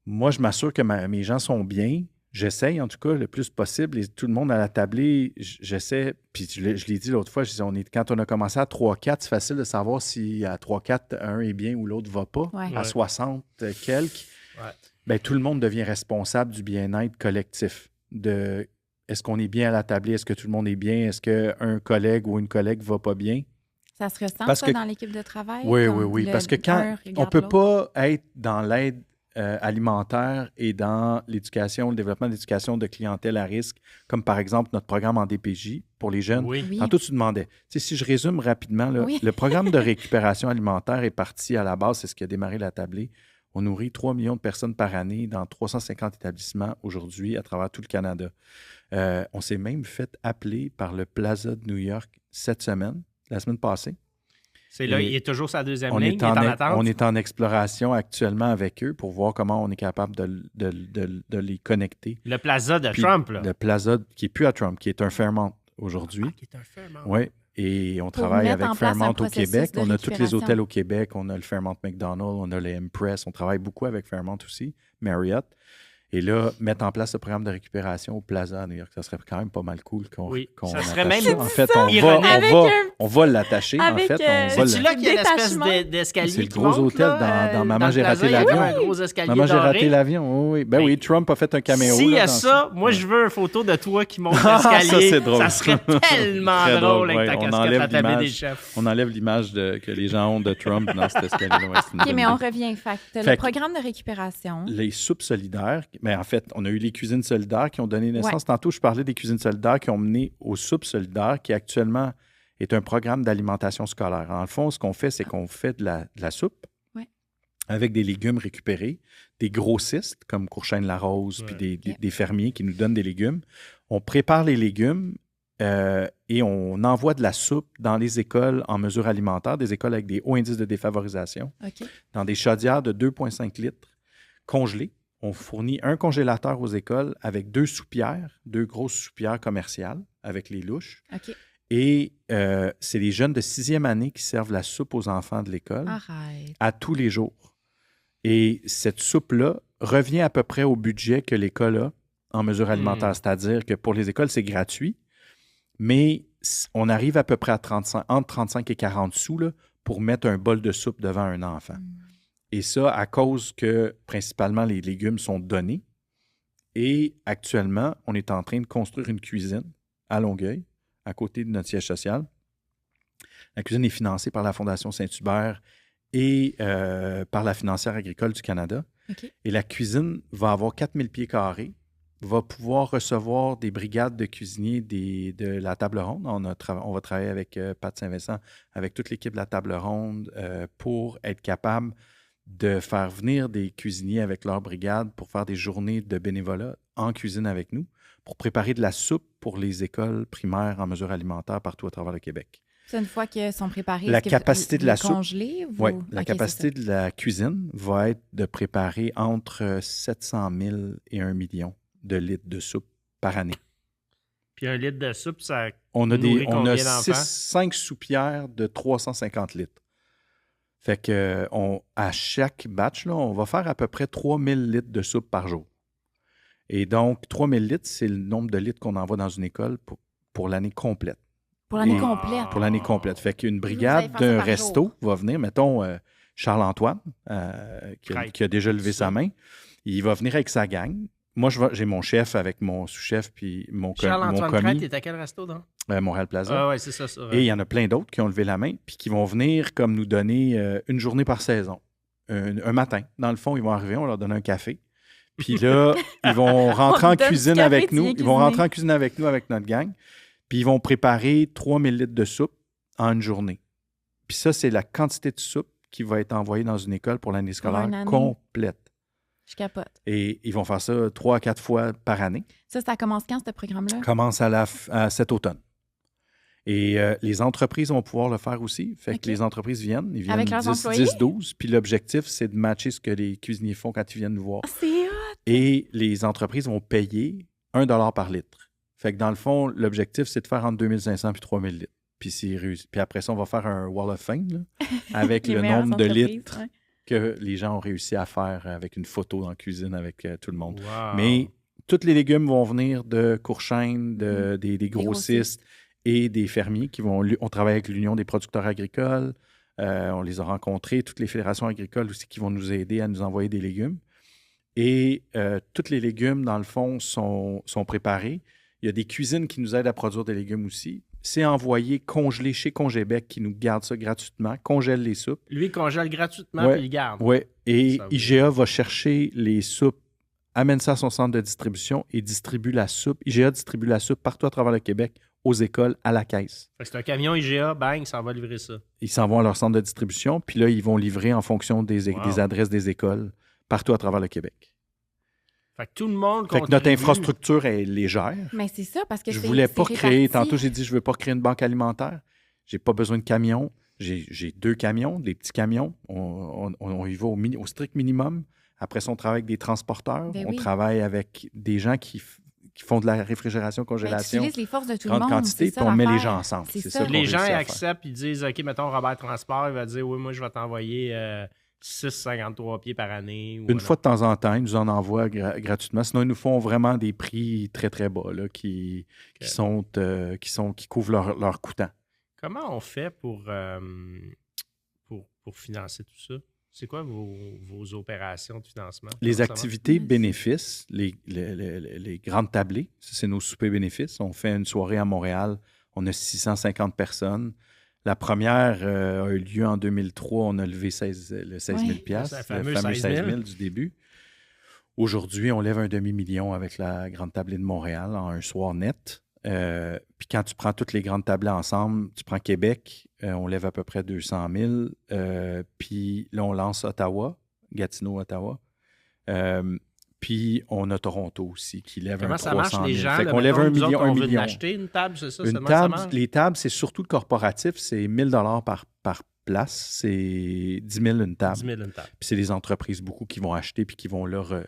moi, je m'assure que mes gens sont bien. J'essaye, en tout cas, le plus possible. Et tout le monde à la tablée, j'essaie. Puis je l'ai dit l'autre fois, je disais, quand on a commencé à 3-4, c'est facile de savoir si à 3-4, un est bien ou l'autre ne va pas. Ouais. À Ouais. 60 quelques, Ouais. ben, tout le monde devient responsable du bien-être collectif. Est-ce qu'on est bien à la tablée? Est-ce que tout le monde est bien? Est-ce qu'un collègue ou une collègue ne va pas bien? Ça se ressent, Parce ça, que- dans l'équipe de travail? Oui, comme oui. Parce que un quand on regarde peut l'autre? pas être dans l'aide alimentaire et dans l'éducation, le développement de l'éducation de clientèle à risque, comme par exemple notre programme en DPJ pour les jeunes. Oui. Oui. Tantôt, tu demandais. Tu sais, si je résume rapidement, là, Oui. le programme de récupération alimentaire est parti à la base, c'est ce qui a démarré la tablée. On nourrit 3 millions de personnes par année dans 350 établissements aujourd'hui à travers tout le Canada. On s'est même fait appeler par le Plaza de New York la semaine passée. C'est là, Et il est toujours sa deuxième On ligne, est, il est en attente. on est en exploration actuellement avec eux pour voir comment on est capable de les connecter. Le plaza de Puis Trump, là. Le Plaza, qui n'est plus à Trump, qui est un Fairmont aujourd'hui. Ah, qui est un Fairmont. Oui, et on travaille mettre avec en place un Fairmont au processus Québec. de On a tous les récupération. hôtels au Québec. On a le Fairmont McDonald's, on a le Impress. On travaille beaucoup avec Fairmont aussi, Marriott. Et là, mettre en place ce programme de récupération au Plaza à New York, ça serait quand même pas mal cool qu'on Oui, qu'on ça serait attache même ça. En fait, ironique. Avec on va l'attacher. En avec, fait, on va C'est-tu là qu'il y a l'espèce Détachement. d'escalier C'est le qui gros monte, hôtel là, dans Maman, le j'ai raté plaza, il y a l'avion. un gros escalier Maman, j'ai raté doré. l'avion. Oui. Ben oui, Trump a fait un caméo. S'il y là, a dans ça, moi, je veux une photo de toi qui monte Ah, ça, l'escalier. c'est drôle. Ça serait tellement Très drôle drôle, avec ta ouais. On casquette enlève à tablée des l'image. chefs. On enlève l'image que les gens ont de Trump dans cet escalier-là. Ouais, c'est une OK, bonne mais on idée. revient. Fait que t'as Fait le que- programme de récupération. Les soupes solidaires, mais en fait, on a eu les cuisines solidaires qui ont donné naissance. Ouais. Tantôt, je parlais des cuisines solidaires qui ont mené aux soupes solidaires, qui actuellement est un programme d'alimentation scolaire. En le fond, ce qu'on fait, c'est qu'on fait de la soupe Ouais. avec des légumes récupérés, des grossistes comme Courchaine-Larose, puis Ouais. des fermiers qui nous donnent des légumes. On prépare les légumes et on envoie de la soupe dans les écoles en mesure alimentaire, des écoles avec des hauts indices de défavorisation, OK. dans des chaudières de 2,5 litres congelées. On fournit un congélateur aux écoles avec 2 soupières, 2 grosses soupières commerciales avec les louches. OK. Et c'est les jeunes de 6e année qui servent la soupe aux enfants de l'école Arrête. à tous les jours. Et cette soupe-là revient à peu près au budget que l'école a en mesure alimentaire. C'est-à-dire que pour les écoles, c'est gratuit, mais on arrive à peu près à entre 35 et 40 sous là, pour mettre un bol de soupe devant un enfant. Et ça, à cause que, principalement, les légumes sont donnés. Et actuellement, on est en train de construire une cuisine à Longueuil, à côté de notre siège social. La cuisine est financée par la Fondation Saint-Hubert et par la Financière agricole du Canada. OK. Et la cuisine va avoir 4000 pieds carrés, va pouvoir recevoir des brigades de cuisiniers de la Table Ronde. On va travailler avec Pat Saint-Vincent, avec toute l'équipe de la Table Ronde pour être capable de faire venir des cuisiniers avec leur brigade pour faire des journées de bénévolat en cuisine avec nous, pour préparer de la soupe pour les écoles primaires en mesure alimentaire partout à travers le Québec. C'est une fois qu'elles sont préparées, La est-ce que capacité de la soupe, congelées? Oui, la OK, capacité de la cuisine va être de préparer entre 700 000 et 1 million de litres de soupe par année. Puis 1 litre de soupe, ça On a nourrit combien 5 soupières de 350 litres. Fait que à chaque batch, là, on va faire à peu près 3000 litres de soupe par jour. Et donc, 3000 litres, c'est le nombre de litres qu'on envoie dans une école pour l'année complète. Pour l'année Et- complète. Pour l'année complète. Fait qu'une Vous allez brigade faire ça d'un par resto jour. va venir, mettons Charles-Antoine, qui a déjà levé sa main. Il va venir avec sa gang. Moi, j'ai mon chef avec mon sous-chef puis mon Charles-Antoine commis, Crête, t'es à quel resto, donc? Montréal Plaza. Ah ouais, c'est ça. Et il y en a plein d'autres qui ont levé la main puis qui vont venir comme nous donner une journée par saison. Un matin. Dans le fond, ils vont arriver, on leur donne un café. Puis là, ils vont rentrer On en te donne cuisine du café, avec tu nous. viens Ils vont cuisiner. rentrer en cuisine avec nous, avec notre gang. Puis ils vont préparer 3000 litres de soupe en une journée. Puis ça, c'est la quantité de soupe qui va être envoyée dans une école pour l'année scolaire une année. complète. Je capote. Et ils vont faire ça 3 à 4 fois par année. Ça commence quand, ce programme-là? Commence à cet automne. Et les entreprises vont pouvoir le faire aussi. Fait OK. que les entreprises viennent. Ils viennent Avec leurs employés? 10-12. Puis l'objectif, c'est de matcher ce que les cuisiniers font quand ils viennent nous voir. Ah, c'est hot! Et les entreprises vont payer 1 $ par litre. Fait que dans le fond, l'objectif, c'est de faire entre 2500 et 3000 litres. Puis, puis après ça, on va faire un Wall of Fame là, avec Les le meilleures nombre de entreprises, litres ouais. que les gens ont réussi à faire avec une photo dans la cuisine avec tout le monde. Wow. Mais tous les légumes vont venir de Courchêne, Mm-hmm. des grossistes et des fermiers qui vont... On travaille avec l'Union des producteurs agricoles. On les a rencontrés. Toutes les fédérations agricoles aussi qui vont nous aider à nous envoyer des légumes. Et tous les légumes, dans le fond, sont préparés. Il y a des cuisines qui nous aident à produire des légumes aussi. C'est envoyé congelé chez Congébec qui nous garde ça gratuitement, congèle les soupes. Lui, il congèle gratuitement, Ouais. puis il garde. Oui, et Ça vaut- IGA va chercher les soupes, amène ça à son centre de distribution et distribue la soupe. IGA distribue la soupe partout à travers le Québec, aux écoles, à la caisse. Fait que c'est un camion IGA, bang, ça va livrer ça. Ils s'en vont à leur centre de distribution, puis là, ils vont livrer en fonction des Wow. adresses des écoles partout à travers le Québec. Fait que tout le monde Fait que notre contribue. infrastructure est légère. Mais c'est ça, parce que Je c'est voulais pas c'est créer, réparti. tantôt j'ai dit, je veux pas créer une banque alimentaire. J'ai pas besoin de camions. J'ai 2 camions, des petits camions. On y va au strict minimum. Après ça, on travaille avec des transporteurs. Ben on oui. travaille avec des gens qui font de la réfrigération, Ben, tu congélation. utilises les forces de tout le grande monde. quantité, c'est ça puis on met les l'affaire. gens ensemble. C'est C'est ça. ça qu'on Les gens réussit à faire. acceptent, ils disent, OK, mettons Robert Transport, il va dire, oui, moi, je vais t'envoyer 6,53 pieds par année. Ou Une fois de temps en temps, ils nous en envoient gratuitement. Sinon, ils nous font vraiment des prix très, très bas là, qui couvrent leur coûtant. Comment on fait pour financer tout ça? C'est quoi vos opérations de financement? Les Comment ça activités marche? bénéfices, les grandes tablées, ça, c'est nos soupers bénéfices. On fait une soirée à Montréal. On a 650 personnes. La première a eu lieu en 2003. On a levé 16 000 Ouais. piastres, C'est le le fameux fameux 16 000 du début. Aujourd'hui, on lève un demi-million avec la grande tablée de Montréal en un soir net. Puis quand tu prends toutes les grandes tablées ensemble, tu prends Québec, on lève à peu près 200 000. Puis là, on lance Ottawa, Gatineau, Ottawa. Puis on a Toronto aussi qui lève Comment un ça 300 000. marche, les gens? Fait là, qu'on lève mettons, un nous million. autres, on Un veut million. acheter une table, c'est ça? Une Comment ça table, marche? les tables, c'est surtout le corporatif, c'est 1 000 par place. C'est 10 000 une table. 10 000 une table. Puis c'est des entreprises beaucoup qui vont acheter puis qui vont leur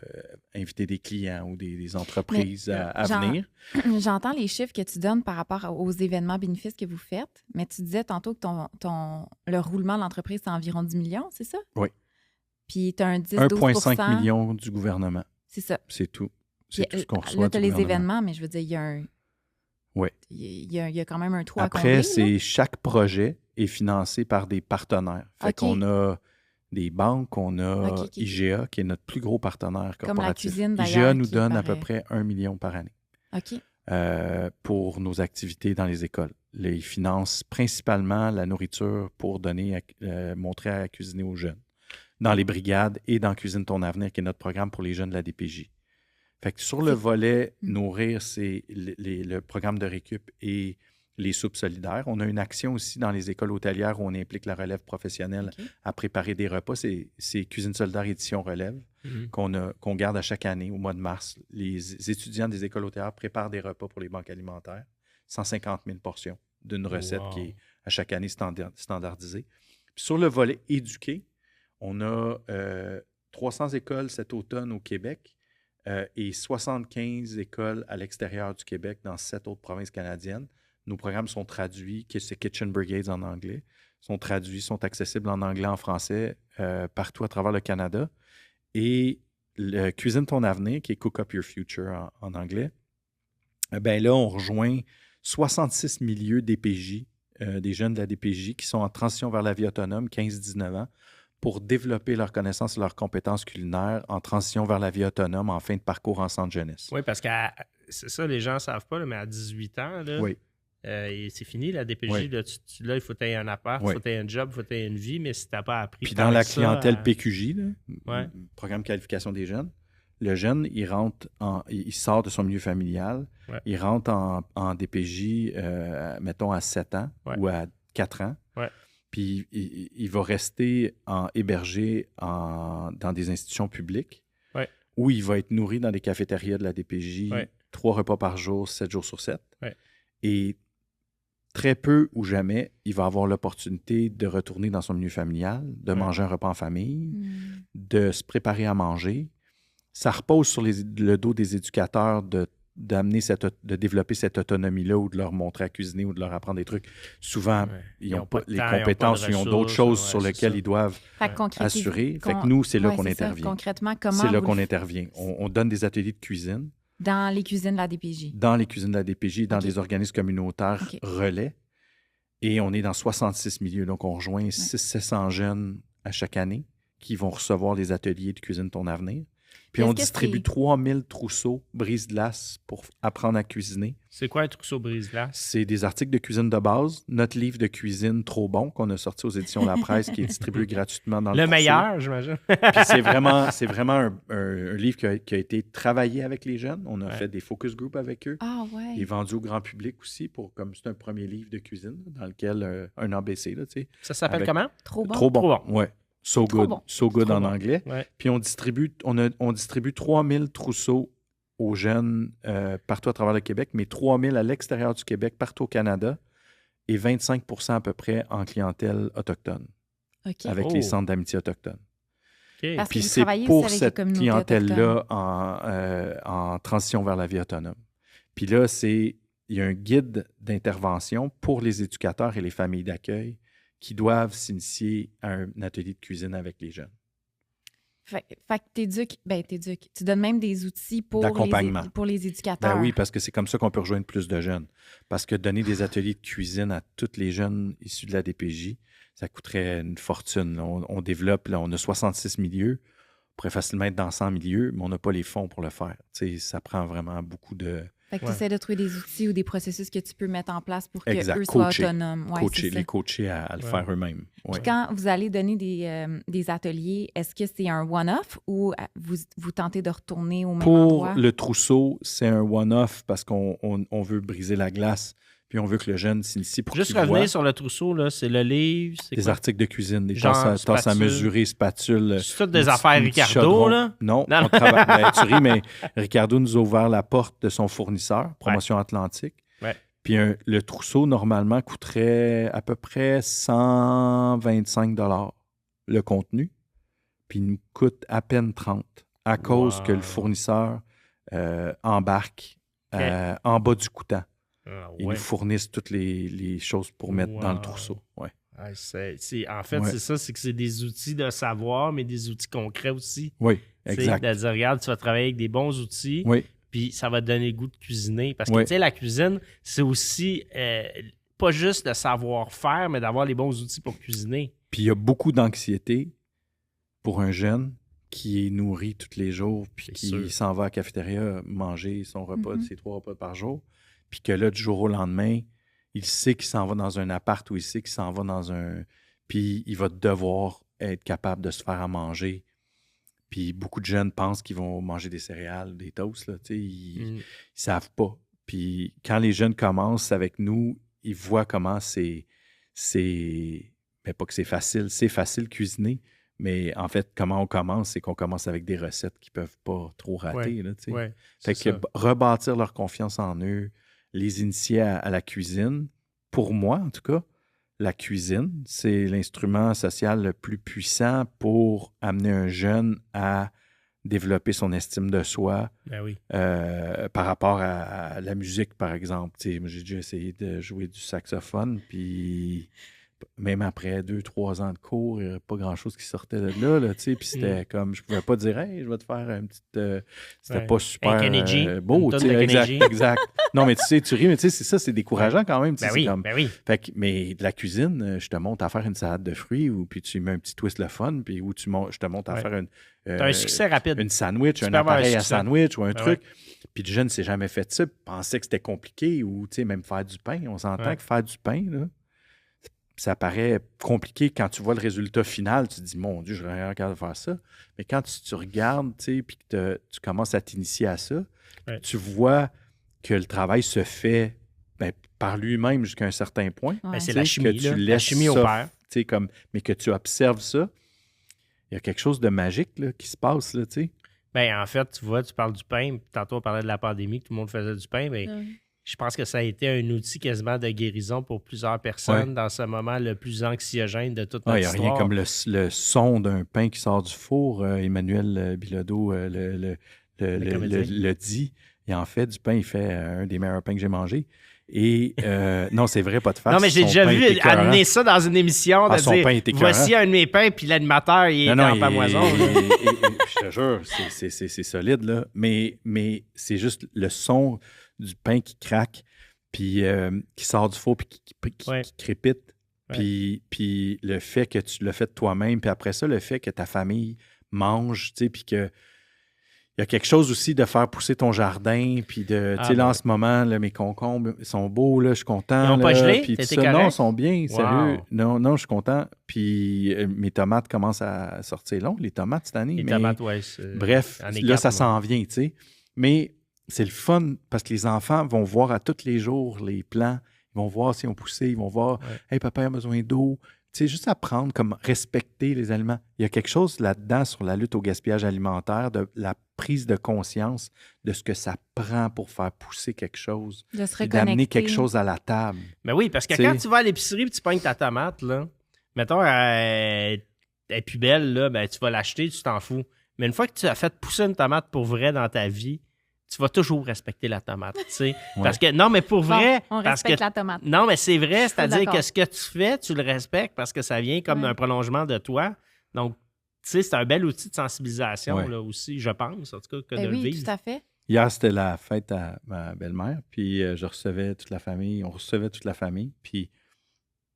inviter des clients ou des entreprises à venir. J'entends les chiffres que tu donnes par rapport aux événements bénéfices que vous faites, mais tu disais tantôt que le roulement de l'entreprise, c'est environ 10 millions, c'est ça? Oui. Puis tu as un 10-12 1,5 million du gouvernement. C'est ça. C'est tout. C'est tout ce qu'on reçoit. Là, tu as du les gouvernement. événements, mais je veux dire, il y a un. Oui. Il y a quand même un trou à Après, combler. c'est chaque projet est financé par des partenaires. Fait qu'on a des banques, on a IGA, qui est notre plus gros partenaire corporatif. Comme la cuisine, d'ailleurs. IGA nous donne à peu près 1 million par année. OK. Pour nos activités dans les écoles. Ils financent principalement la nourriture pour montrer à cuisiner aux jeunes. Dans les brigades et dans Cuisine ton avenir, qui est notre programme pour les jeunes de la DPJ. Fait que sur le volet nourrir, c'est le programme de récup et les soupes solidaires. On a une action aussi dans les écoles hôtelières où on implique la relève professionnelle à préparer des repas. C'est Cuisine solidaire édition relève qu'on garde à chaque année au mois de mars. Les étudiants des écoles hôtelières préparent des repas pour les banques alimentaires. 150 000 portions d'une recette qui est à chaque année standardisée. Puis sur le volet éduqué, on a 300 écoles cet automne au Québec et 75 écoles à l'extérieur du Québec dans 7 autres provinces canadiennes. Nos programmes sont traduits, c'est Kitchen Brigades en anglais, sont traduits, sont accessibles en anglais, en français, partout à travers le Canada. Et le Cuisine ton avenir, qui est Cook Up Your Future en anglais, bien là, on rejoint 66 milieux DPJ, des jeunes de la DPJ qui sont en transition vers la vie autonome, 15-19 ans, pour développer leurs connaissances et leurs compétences culinaires en transition vers la vie autonome en fin de parcours en centre jeunesse. Oui, parce que c'est ça, les gens ne savent pas, là, mais à 18 ans, là, c'est fini, la DPJ. Oui. Là, il faut que tu aies un appart, il faut que tu aies un job, il faut que tu aies une vie, mais si tu n'as pas appris... Puis dans la clientèle PQJ, programme de qualification des jeunes, le jeune, il sort de son milieu familial, il rentre en DPJ, mettons, à 7 ans ou à 4 ans. Puis il va rester hébergé dans des institutions publiques où il va être nourri dans des cafétérias de la DPJ 3 repas par jour, 7 jours sur 7. Et très peu ou jamais, il va avoir l'opportunité de retourner dans son milieu familial, de manger un repas en famille, de se préparer à manger. Ça repose sur le dos des éducateurs de développer cette autonomie-là ou de leur montrer à cuisiner ou de leur apprendre des trucs. Souvent, ils n'ont pas les compétences, ils ont d'autres choses sur lesquelles ils doivent assurer. Fait que nous, c'est là qu'on intervient. Concrètement, comment c'est là qu'on intervient. On donne des ateliers de cuisine. Dans les cuisines de la DPJ. Dans les cuisines de la DPJ, dans des organismes communautaires relais. Et on est dans 66 milieux. Donc, on rejoint 600-700 jeunes à chaque année qui vont recevoir les ateliers de Cuisine ton avenir. Puis on distribue 3000 trousseaux brise-glace pour apprendre à cuisiner. C'est quoi un trousseau brise-glace? C'est des articles de cuisine de base. Notre livre de cuisine Trop bon qu'on a sorti aux éditions La Presse qui est distribué gratuitement dans le trousseau. Meilleur, j'imagine. Puis c'est vraiment un livre qui a été travaillé avec les jeunes. On a fait des focus group avec eux. Ah ouais. Il est vendu au grand public aussi comme c'est un premier livre de cuisine dans lequel un ABC. Là, ça s'appelle comment? Trop bon. Trop bon, oui. So good, bon. So good en bon. anglais. Puis on distribue 3000 trousseaux aux jeunes partout à travers le Québec, mais 3000 à l'extérieur du Québec, partout au Canada, et 25% à peu près en clientèle autochtone, avec les centres d'amitié autochtones. Puis c'est pour cette clientèle-là en transition vers la vie autonome. Puis là, il y a un guide d'intervention pour les éducateurs et les familles d'accueil qui doivent s'initier à un atelier de cuisine avec les jeunes. Fait que t'éduques. Tu donnes même des outils pour les éducateurs. Ben oui, parce que c'est comme ça qu'on peut rejoindre plus de jeunes. Parce que donner des ateliers de cuisine à tous les jeunes issus de la DPJ, ça coûterait une fortune. On développe, on a 66 milieux. On pourrait facilement être dans 100 milieux, mais on n'a pas les fonds pour le faire. Ça prend vraiment beaucoup de... Fait que tu essaies de trouver des outils ou des processus que tu peux mettre en place pour qu'eux soient autonomes. Les coacher à le faire eux-mêmes. Puis quand vous allez donner des ateliers, est-ce que c'est un one-off ou vous tentez de retourner au même endroit? Pour le trousseau, c'est un one-off parce qu'on veut briser la glace. Puis on veut que le jeune s'initie pour Juste revenir sur le trousseau, là, c'est le livre, c'est des articles de cuisine, des tasses à mesurer, spatules. C'est toutes des affaires Ricardo, là? Non, on travaille. Tu ris, mais Ricardo nous a ouvert la porte de son fournisseur, Promotion Atlantique. Puis le trousseau, normalement, coûterait à peu près 125 $ le contenu. Puis il nous coûte à peine 30 à cause que le fournisseur embarque en bas du coûtant. Ils nous fournissent toutes les choses pour mettre dans le trousseau. En fait, Ouais. c'est ça, c'est que c'est des outils de savoir, mais des outils concrets aussi. Oui, Tu sais, exact. de dire, regarde, tu vas travailler avec des bons outils, Oui, puis ça va te donner le goût de cuisiner. Parce que, Oui. tu sais, la cuisine, c'est aussi pas juste le savoir-faire, mais d'avoir les bons outils pour cuisiner. puis il y a beaucoup d'anxiété pour un jeune qui est nourri tous les jours, puis C'est qui sûr. s'en va à la cafétéria manger son repas, Mhm. ses 3 repas par jour, puis que là, du jour au lendemain, il sait qu'il s'en va dans un appart ou il sait qu'il s'en va dans un... Puis il va devoir être capable de se faire à manger. Puis beaucoup de jeunes pensent qu'ils vont manger des céréales, des toasts, là, tu sais, ils savent pas. Puis quand les jeunes commencent avec nous, ils voient comment mais pas que c'est facile cuisiner, mais en fait, comment on commence, c'est qu'on commence avec des recettes qui peuvent pas trop rater, là, tu sais. Ouais, Fait c'est que ça. rebâtir leur confiance en eux, les initier à la cuisine, pour moi, en tout cas, la cuisine, c'est l'instrument social le plus puissant pour amener un jeune à développer son estime de soi Ben oui. par rapport à la musique, par exemple. Tu sais, moi, j'ai déjà essayé de jouer du saxophone, puis même après 2-3 ans de cours, il n'y avait pas grand-chose qui sortait de là, tu sais, puis c'était comme, je pouvais pas dire « Hey, je vais te faire une petite... c'était Ouais. pas super Un Kenny beau, une tu tonne sais, de exact, Kenny G. exact. Non, mais tu sais, tu ris, mais tu sais, c'est ça, c'est décourageant quand même, tu sais, Ben c'est oui, comme... ben oui. Fait que, mais de la cuisine, je te montre à faire une salade de fruits, ou puis tu mets un petit twist le fun, puis ou je te montre à Ouais. faire T'as un succès rapide. une sandwich, Tu un peux avoir un appareil à succès. sandwich ou un Ben truc. Puis le jeune ne s'est jamais fait ça, puis pensait que c'était compliqué, ou tu sais, même faire du pain. On s'entend Ouais. que faire du pain, là, ça paraît compliqué quand tu vois le résultat final. Tu te dis, mon Dieu, je serais capable de faire ça. Mais quand tu regardes, tu sais, puis que tu commences à t'initier à ça, Ouais. tu vois que le travail se fait par lui-même jusqu'à un certain point. Ouais. Ben, c'est Tu la sais, chimie, que tu là. La laisses chimie ça, opère. tu sais, comme, mais que tu observes ça. Il y a quelque chose de magique là, qui se passe, là, tu sais. Ben, en fait, tu vois, tu parles du pain. Puis tantôt, on parlait de la pandémie, que tout le monde faisait du pain. Mais je pense que ça a été un outil quasiment de guérison pour plusieurs personnes dans ce moment le plus anxiogène de toute notre Il n'y a histoire. rien comme le son d'un pain qui sort du four. Emmanuel Bilodeau le dit. Et en fait, du pain, il fait un des meilleurs pains que j'ai mangé. Et non, c'est vrai, pas de farce. Non, mais j'ai son déjà pain vu est écœurant. amener ça dans une émission, de son dire pain est écœurant. voici un de mes pains, puis l'animateur, il est en pamoison. Je te jure, c'est solide, là. Mais c'est juste le son du pain qui craque, puis qui sort du four, puis qui crépite. Ouais. Puis le fait que tu l'as fait toi-même, puis après ça, le fait que ta famille mange, tu sais, puis que il y a quelque chose aussi de faire pousser ton jardin, puis de, tu sais, là, en ce moment, là, mes concombres, ils sont beaux, là, je suis content. Ils n'ont pas gelé? Puis T'étais tout ça. correct? Non, ils sont bien, Wow. sérieux. Non, je suis content. Puis mes tomates commencent à sortir longues, les tomates, cette année. Les mais tomates, ouais. bref, en est là, 4, ça moi. s'en vient, tu sais. Mais c'est le fun, parce que les enfants vont voir à tous les jours les plants. Ils vont voir si on poussé, ils vont voir « Hey, papa a besoin d'eau ». Tu sais, juste apprendre comme respecter les aliments. Il y a quelque chose là-dedans sur la lutte au gaspillage alimentaire, de la prise de conscience de ce que ça prend pour faire pousser quelque chose, De se puis reconnecter. d'amener quelque chose à la table. Mais oui, parce que T'sais. quand tu vas à l'épicerie et tu pognes ta tomate, là, mettons, elle est plus belle, là, ben, tu vas l'acheter, tu t'en fous. Mais une fois que tu as fait pousser une tomate pour vrai dans ta vie, tu vas toujours respecter la tomate, tu sais. Parce que, non, mais pour vrai... Bon, on parce respecte que, la tomate. Non, mais c'est vrai, c'est-à-dire d'accord. que ce que tu fais, tu le respectes parce que ça vient comme d'un prolongement de toi. Donc, tu sais, c'est un bel outil de sensibilisation, là, aussi, je pense, en tout cas, que de le Oui, vivre. tout à fait. Hier, c'était la fête à ma belle-mère, puis je recevais toute la famille, on recevait toute la famille, puis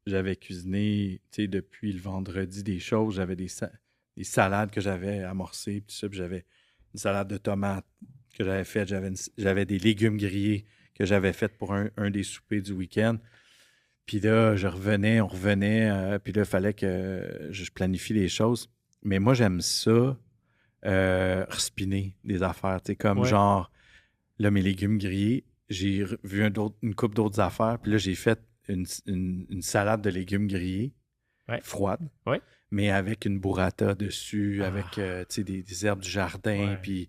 j'avais cuisiné, tu sais, depuis le vendredi des choses, j'avais des salades que j'avais amorcées, puis tout ça, puis j'avais une salade de tomates que j'avais faite, j'avais des légumes grillés que j'avais fait pour un des soupers du week-end. Puis là, on revenait, puis là, il fallait que je planifie les choses. Mais moi, j'aime ça, respiner des affaires, tu sais, comme genre, là, mes légumes grillés, j'ai vu une couple d'autres affaires, puis là, j'ai fait une salade de légumes grillés, froide, mais avec une burrata dessus, avec, tu sais, des herbes du jardin, puis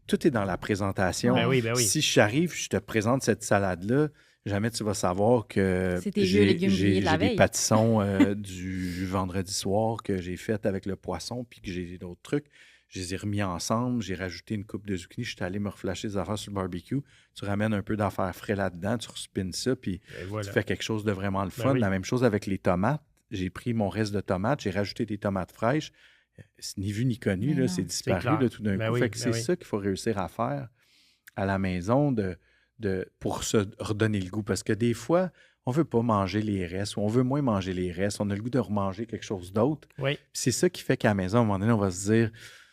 tout est dans la présentation. Ben oui. Si j'arrive, je te présente cette salade-là, jamais tu vas savoir que C'est tes vieux légumes grillés de la j'ai des veille. pâtissons du vendredi soir que j'ai fait avec le poisson, puis que j'ai d'autres trucs. Je les ai remis ensemble, j'ai rajouté une coupe de zucchini, je suis allé me reflasher des affaires sur le barbecue. Tu ramènes un peu d'affaires frais là-dedans, tu respines ça, puis Et voilà. tu fais quelque chose de vraiment le fun. oui. La même chose avec les tomates. J'ai pris mon reste de tomates, j'ai rajouté des tomates fraîches. C'est ni vu ni connu, Mais là, non. c'est C'est disparu clair. là, tout d'un Ben coup. oui, Fait que ben c'est oui. ça qu'il faut réussir à faire à la maison pour se redonner le goût. Parce que des fois, on ne veut pas manger les restes ou on veut moins manger les restes. On a le goût de remanger quelque chose d'autre. Oui. Puis c'est ça qui fait qu'à la maison, à un moment donné, on va se dire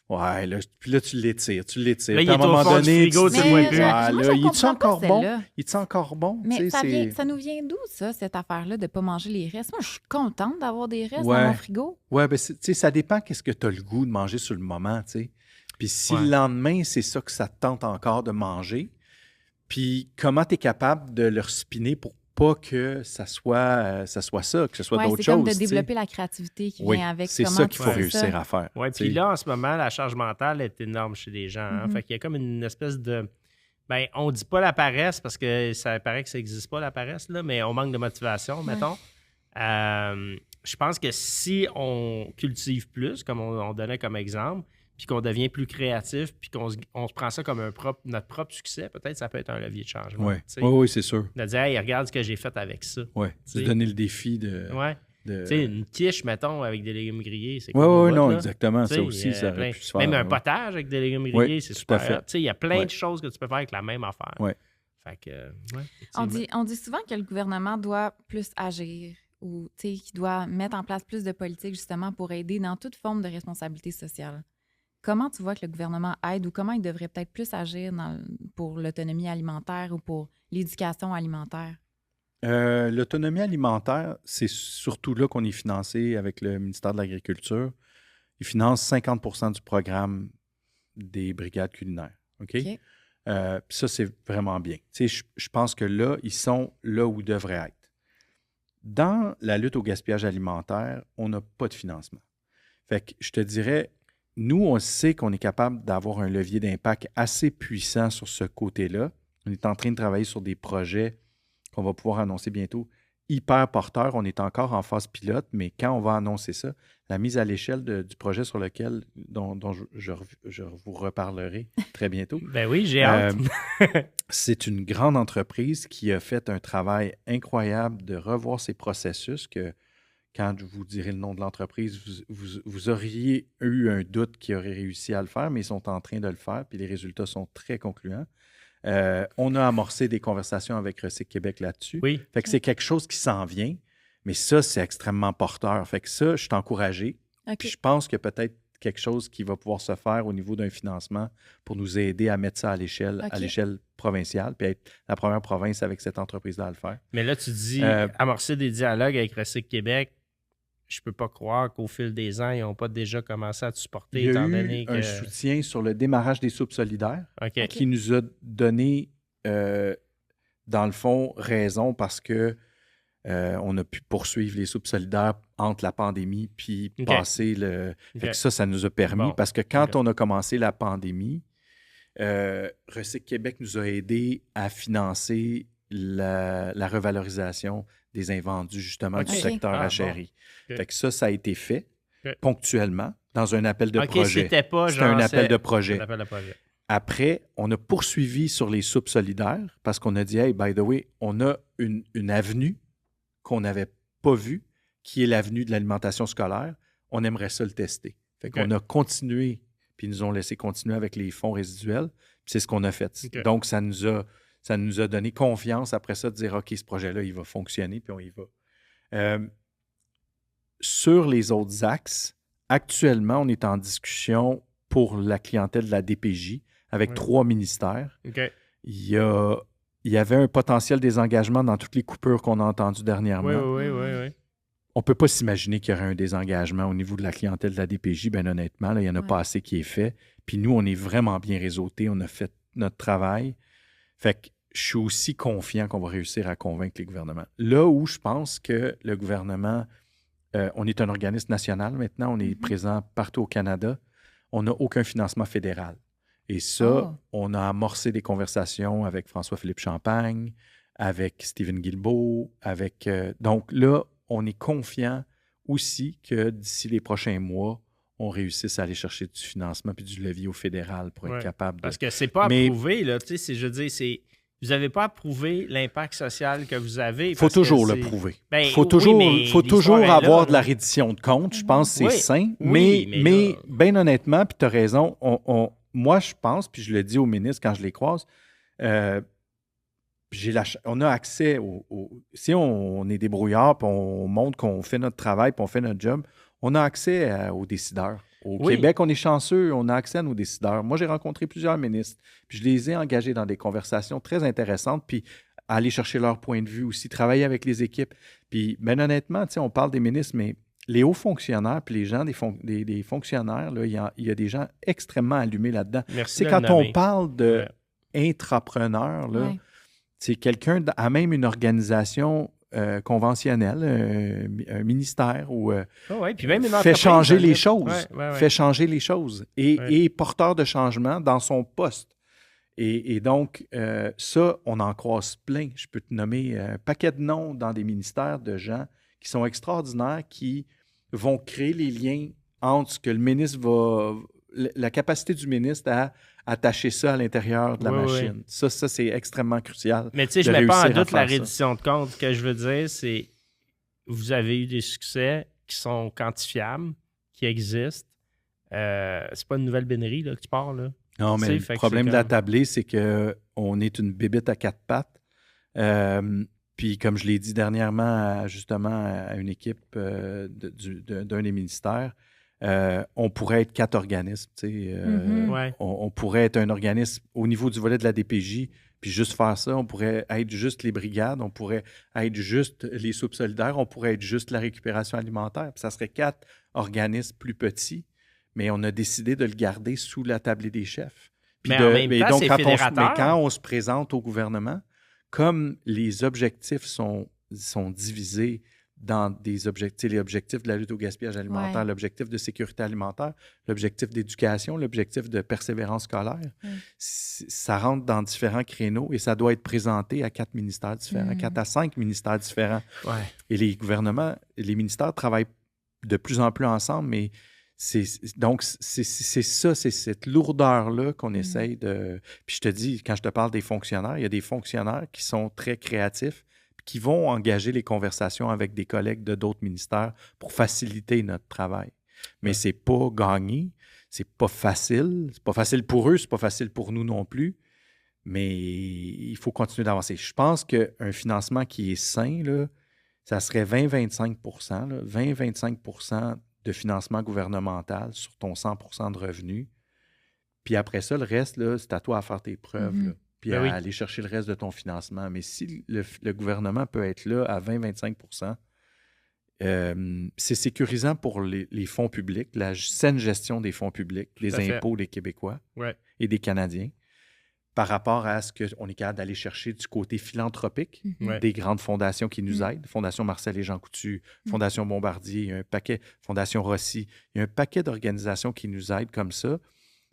ouais, là, puis là, tu l'étires. Là, Puis il à un est au moment fond du donné, frigo, tu tu te le vois dis, plus. ouais, Moi, je là, il est-tu comprends pas encore bon? celle-là. Il est encore bon? Mais Tu sais, ça nous vient d'où, ça, cette affaire-là de ne pas manger les restes? Moi, je suis contente d'avoir des restes Ouais. dans mon frigo. Ouais, ben, tu sais, ça dépend qu'est-ce que tu as le goût de manger sur le moment, tu sais. Puis si Ouais. le lendemain, c'est ça que ça te tente encore de manger, puis comment tu es capable de le spinner pour pas que ça soit ça, que ce soit Ouais, d'autres c'est comme choses. de tu sais. développer la créativité qui Oui, vient avec. c'est comment ça tu qu'il faut fais réussir ça. à faire. Oui, tu sais. puis là, en ce moment, la charge mentale est énorme chez les gens. Hein? Mhm. Fait qu'il y a comme une espèce de... Ben, on dit pas la paresse parce que ça paraît que ça n'existe pas, la paresse, là, mais on manque de motivation, mettons. Je pense que si on cultive plus, comme on donnait comme exemple, puis qu'on devient plus créatif, puis qu'on se prend ça comme notre propre succès, peut-être ça peut être un levier de changement. Oui, tu sais. oui, c'est sûr. De dire, hey, regarde ce que j'ai fait avec ça. Oui, Tu sais. se donner le défi de... Ouais. Tu sais, une quiche, mettons, avec des légumes grillés, c'est Oui, cool au oui, bout, non, là. exactement. Tu Ça sais, aussi, ça aurait pu se faire. Même un ouais. potage avec des légumes Oui, grillés, c'est tout super. à fait. Tu sais, il y a plein Ouais. de choses que tu peux faire avec la même affaire. Ouais. Fait que, On dit souvent que le gouvernement doit plus agir ou qu'il doit mettre en place plus de politiques justement pour aider dans toute forme de responsabilité sociale. Comment tu vois que le gouvernement aide ou comment il devrait peut-être plus agir pour l'autonomie alimentaire ou pour l'éducation alimentaire? L'autonomie alimentaire, c'est surtout là qu'on est financé avec le ministère de l'Agriculture. Il finance 50 du programme des brigades culinaires. OK? OK. Puis ça, c'est vraiment bien. Tu sais, je pense que là, ils sont là où ils devraient être. Dans la lutte au gaspillage alimentaire, on n'a pas de financement. Fait que je te dirais, nous, on sait qu'on est capable d'avoir un levier d'impact assez puissant sur ce côté-là. On est en train de travailler sur des projets qu'on va pouvoir annoncer bientôt, hyper porteurs. On est encore en phase pilote, mais quand on va annoncer ça, la mise à l'échelle du projet sur lequel dont je vous reparlerai très bientôt. Ben oui, j'ai hâte. C'est une grande entreprise qui a fait un travail incroyable de revoir ses processus que quand je vous dirai le nom de l'entreprise, vous auriez eu un doute qu'ils auraient réussi à le faire, mais ils sont en train de le faire, puis les résultats sont très concluants. On a amorcé des conversations avec Recyc Québec là-dessus. Oui. Fait que c'est quelque chose qui s'en vient, mais ça, c'est extrêmement porteur. Fait que ça, je suis encouragé. OK. Puis je pense que peut-être quelque chose qui va pouvoir se faire au niveau d'un financement pour nous aider à mettre ça à l'échelle provinciale, puis être la première province avec cette entreprise-là à le faire. Mais là, tu dis amorcer des dialogues avec Recyc Québec. Je peux pas croire qu'au fil des ans, ils n'ont pas déjà commencé à te supporter, Il y a étant eu donné que... un soutien sur le démarrage des soupes solidaires OK. qui nous a donné, dans le fond, raison parce que on a pu poursuivre les soupes solidaires entre la pandémie puis OK. passer le... Fait OK. que ça nous a permis. Bon. Parce que quand OK. on a commencé la pandémie, Recyc Québec nous a aidé à financer la revalorisation des invendus, justement, OK. du secteur Ah, achéri. bon. OK. Fait que ça a été fait OK. ponctuellement dans un appel de OK, projet. c'était pas C'était genre... un appel de Un projet. appel de projet. Après, on a poursuivi sur les soupes solidaires parce qu'on a dit, hey, by the way, on a une avenue qu'on n'avait pas vue, qui est l'avenue de l'alimentation scolaire. On aimerait ça le tester. Fait qu'on a continué, puis ils nous ont laissé continuer avec les fonds résiduels. Puis c'est ce qu'on a fait. OK. Donc, ça nous a donné confiance après ça de dire, OK, ce projet-là, il va fonctionner, puis on y va. Sur les autres axes, actuellement, on est en discussion pour la clientèle de la DPJ avec Oui. 3 ministères. OK. Il y avait un potentiel désengagement dans toutes les coupures qu'on a entendues dernièrement. Oui. On ne peut pas s'imaginer qu'il y aurait un désengagement au niveau de la clientèle de la DPJ. Bien honnêtement, là, il n'y en a Ouais. pas assez qui est fait. Puis nous, on est vraiment bien réseautés. On a fait notre travail. Fait que je suis aussi confiant qu'on va réussir à convaincre les gouvernements. Là où je pense que le gouvernement, on est un organisme national maintenant, on est présent partout au Canada. On n'a aucun financement fédéral. Et ça, Oh. on a amorcé des conversations avec François-Philippe Champagne. avec Stephen Guilbeault, donc là, on est confiant aussi que d'ici les prochains mois, on réussisse à aller chercher du financement puis du levier au fédéral pour être capable de... Parce que c'est pas approuvé, là. Tu sais, je veux dire, vous n'avez pas approuvé l'impact social que vous avez. Il faut toujours le prouver. Il faut toujours avoir de la reddition de compte. Je pense que c'est sain. Mais bien honnêtement, puis tu as raison, moi, je pense, puis je le dis aux ministres quand je les croise, on a accès si on est débrouillard, puis on montre qu'on fait notre travail, puis on fait notre job, on a accès aux décideurs. Au Québec, on est chanceux, on a accès à nos décideurs. Moi, j'ai rencontré plusieurs ministres, puis je les ai engagés dans des conversations très intéressantes, puis aller chercher leur point de vue aussi, travailler avec les équipes. Puis, bien honnêtement, on parle des ministres, mais les hauts fonctionnaires, puis les gens des fonctionnaires, là, il y a des gens extrêmement allumés là-dedans. Merci. Quand on parle d'intrapreneurs, là, c'est quelqu'un à même une organisation conventionnelle, un ministère ou puis même une fait changer les choses, fait changer les choses et porteur de changement dans son poste. Et donc, ça, on en croise plein. Je peux te nommer un paquet de noms dans des ministères de gens qui sont extraordinaires, qui vont créer les liens entre ce que le ministre la capacité du ministre à attacher ça à l'intérieur de la machine. Oui. Ça, c'est extrêmement crucial. Mais tu sais, je ne mets pas en doute la reddition de compte. Ce que je veux dire, c'est vous avez eu des succès qui sont quantifiables, qui existent. C'est pas une nouvelle bénérie là, que tu parles, là. Non, mais le problème de la tablée, c'est qu'on est une bébite à quatre pattes. Puis, comme je l'ai dit dernièrement, justement, à une équipe d'un des ministères, on pourrait être 4 organismes. On pourrait être un organisme au niveau du volet de la DPJ, puis juste faire ça. On pourrait être juste les brigades, on pourrait être juste les soupes solidaires, on pourrait être juste la récupération alimentaire. Puis ça serait 4 organismes plus petits, mais on a décidé de le garder sous la tablée des chefs. Puis mais donc, quand on se présente au gouvernement, comme les objectifs sont divisés dans des objectifs, les objectifs de la lutte au gaspillage alimentaire, l'objectif de sécurité alimentaire, l'objectif d'éducation, l'objectif de persévérance scolaire, ça rentre dans différents créneaux et ça doit être présenté à 4 ministères différents, 4 à 5 ministères différents. Et les gouvernements, les ministères travaillent de plus en plus ensemble, mais c'est cette lourdeur-là qu'on essaye de... Puis je te dis, quand je te parle des fonctionnaires, il y a des fonctionnaires qui sont très créatifs, qui vont engager les conversations avec des collègues de d'autres ministères pour faciliter notre travail. Mais c'est pas gagné, c'est pas facile. C'est pas facile pour eux, c'est pas facile pour nous non plus. Mais il faut continuer d'avancer. Je pense qu'un financement qui est sain, là, ça serait 20-25 %, 20-25 % de financement gouvernemental sur ton 100 % de revenus. Puis après ça, le reste, là, c'est à toi à faire tes preuves. Là. Puis à aller chercher le reste de ton financement. Mais si le gouvernement peut être là à 20-25 %, c'est sécurisant pour les fonds publics, la saine gestion des fonds publics, les impôts des Québécois et des Canadiens, par rapport à ce qu'on est capable d'aller chercher du côté philanthropique des grandes fondations qui nous aident. Fondation Marcel et Jean Coutu, Fondation Bombardier, il y a un paquet, Fondation Rossi, il y a un paquet d'organisations qui nous aident comme ça.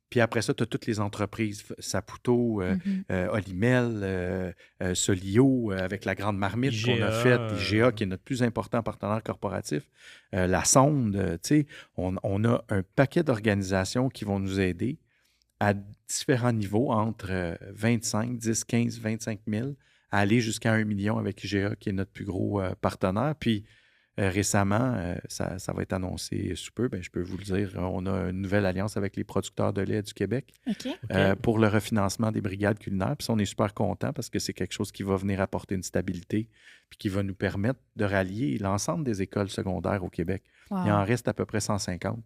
Puis après ça, tu as toutes les entreprises, Saputo, Olimel, Solio, avec la grande marmite IGA, qu'on a faite, IGA, qui est notre plus important partenaire corporatif, la Sonde, tu sais, on a un paquet d'organisations qui vont nous aider à différents niveaux, entre 25, 10, 15, 25 000, à aller jusqu'à 1 million avec IGA, qui est notre plus gros partenaire. Puis récemment, ça va être annoncé sous peu, je peux vous le dire, on a une nouvelle alliance avec les producteurs de lait du Québec pour le refinancement des brigades culinaires. Puis on est super contents parce que c'est quelque chose qui va venir apporter une stabilité puis qui va nous permettre de rallier l'ensemble des écoles secondaires au Québec. Wow. Il en reste à peu près 150.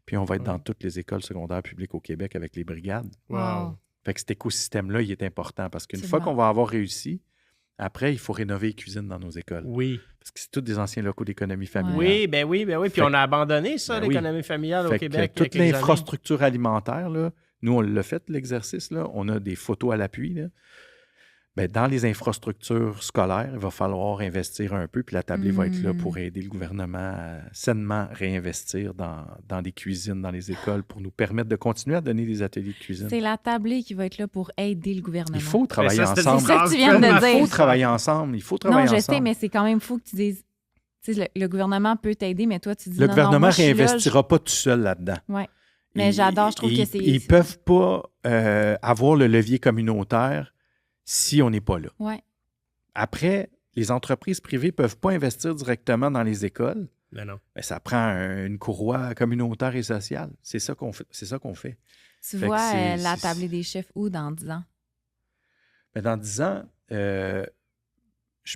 Puis on va être dans toutes les écoles secondaires publiques au Québec avec les brigades. Wow. Fait que cet écosystème-là, il est important parce qu'une fois qu'on va avoir réussi, après, il faut rénover les cuisines dans nos écoles. Oui. Parce que c'est tous des anciens locaux d'économie familiale. Oui, ben oui. Puis on a abandonné ça, l'économie familiale au Québec. Toute l'infrastructure alimentaire, là, nous, on l'a fait, l'exercice. Là. On a des photos à l'appui. Là. ben, dans les infrastructures scolaires, il va falloir investir un peu, puis la tablée va être là pour aider le gouvernement à sainement réinvestir dans les cuisines, dans les écoles, pour nous permettre de continuer à donner des ateliers de cuisine. C'est la tablée qui va être là pour aider le gouvernement. Il faut travailler ensemble. C'est ça que tu viens de Il dire. faut travailler ensemble. Il faut travailler ensemble. Non, je sais, mais c'est quand même fou que tu dises... Tu sais, le gouvernement peut t'aider, mais toi, tu dis le non, gouvernement moi, réinvestira pas tout seul là-dedans. Oui. Mais j'adore, je trouve que c'est... Ils peuvent pas avoir le levier communautaire si on n'est pas là. Ouais. Après, les entreprises privées ne peuvent pas investir directement dans les écoles. Mais non. Mais ça prend une courroie communautaire et sociale. C'est ça qu'on fait. Tu Fait vois que la tablée des chefs où dans 10 ans? Mais dans 10 ans, je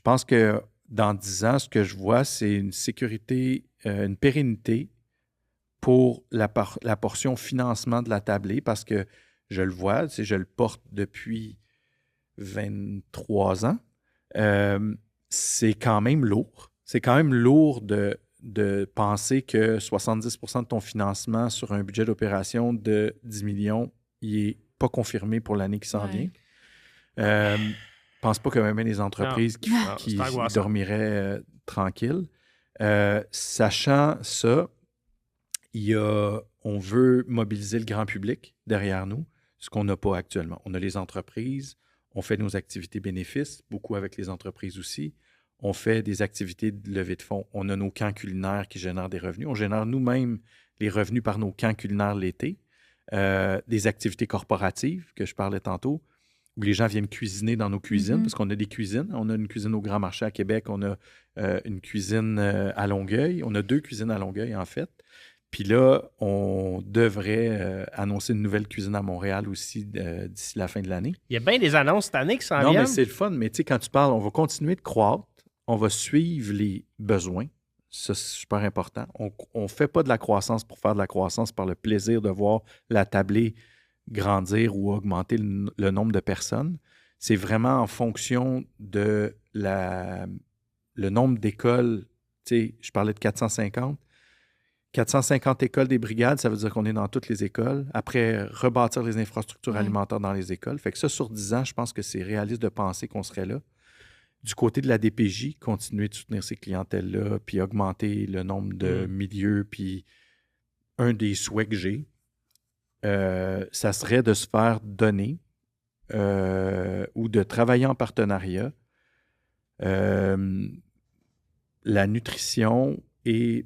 pense que dans 10 ans, ce que je vois, c'est une sécurité, une pérennité pour la portion financement de la tablée, parce que je le vois, je le porte depuis 23 ans. C'est quand même lourd. C'est quand même lourd de penser que 70% de ton financement sur un budget d'opération de 10 millions, il n'est pas confirmé pour l'année qui s'en vient. Je ne pense pas que même les entreprises qui dormiraient tranquilles. Sachant ça, on veut mobiliser le grand public derrière nous, ce qu'on n'a pas actuellement. On a les entreprises, on fait nos activités bénéfices, beaucoup avec les entreprises aussi. On fait des activités de levée de fonds. On a nos camps culinaires qui génèrent des revenus. On génère nous-mêmes les revenus par nos camps culinaires l'été. Des activités corporatives que je parlais tantôt, où les gens viennent cuisiner dans nos cuisines, parce qu'on a des cuisines. On a une cuisine au Grand Marché à Québec, on a une cuisine à Longueuil. On a 2 cuisines à Longueuil, en fait. Puis là, on devrait annoncer une nouvelle cuisine à Montréal aussi d'ici la fin de l'année. Il y a bien des annonces cette année qui s'en viennent. Non, mais c'est le fun. Mais tu sais, quand tu parles, on va continuer de croître, on va suivre les besoins. Ça, c'est super important. On ne fait pas de la croissance pour faire de la croissance par le plaisir de voir la tablée grandir ou augmenter le nombre de personnes. C'est vraiment en fonction de le nombre d'écoles. Tu sais, je parlais de 450. 450 écoles des brigades, ça veut dire qu'on est dans toutes les écoles. Après, rebâtir les infrastructures alimentaires dans les écoles. Fait que ça, sur 10 ans, je pense que c'est réaliste de penser qu'on serait là. Du côté de la DPJ, continuer de soutenir ces clientèles-là, puis augmenter le nombre de milieux. Puis un des souhaits que j'ai, ça serait de se faire donner ou de travailler en partenariat la nutrition et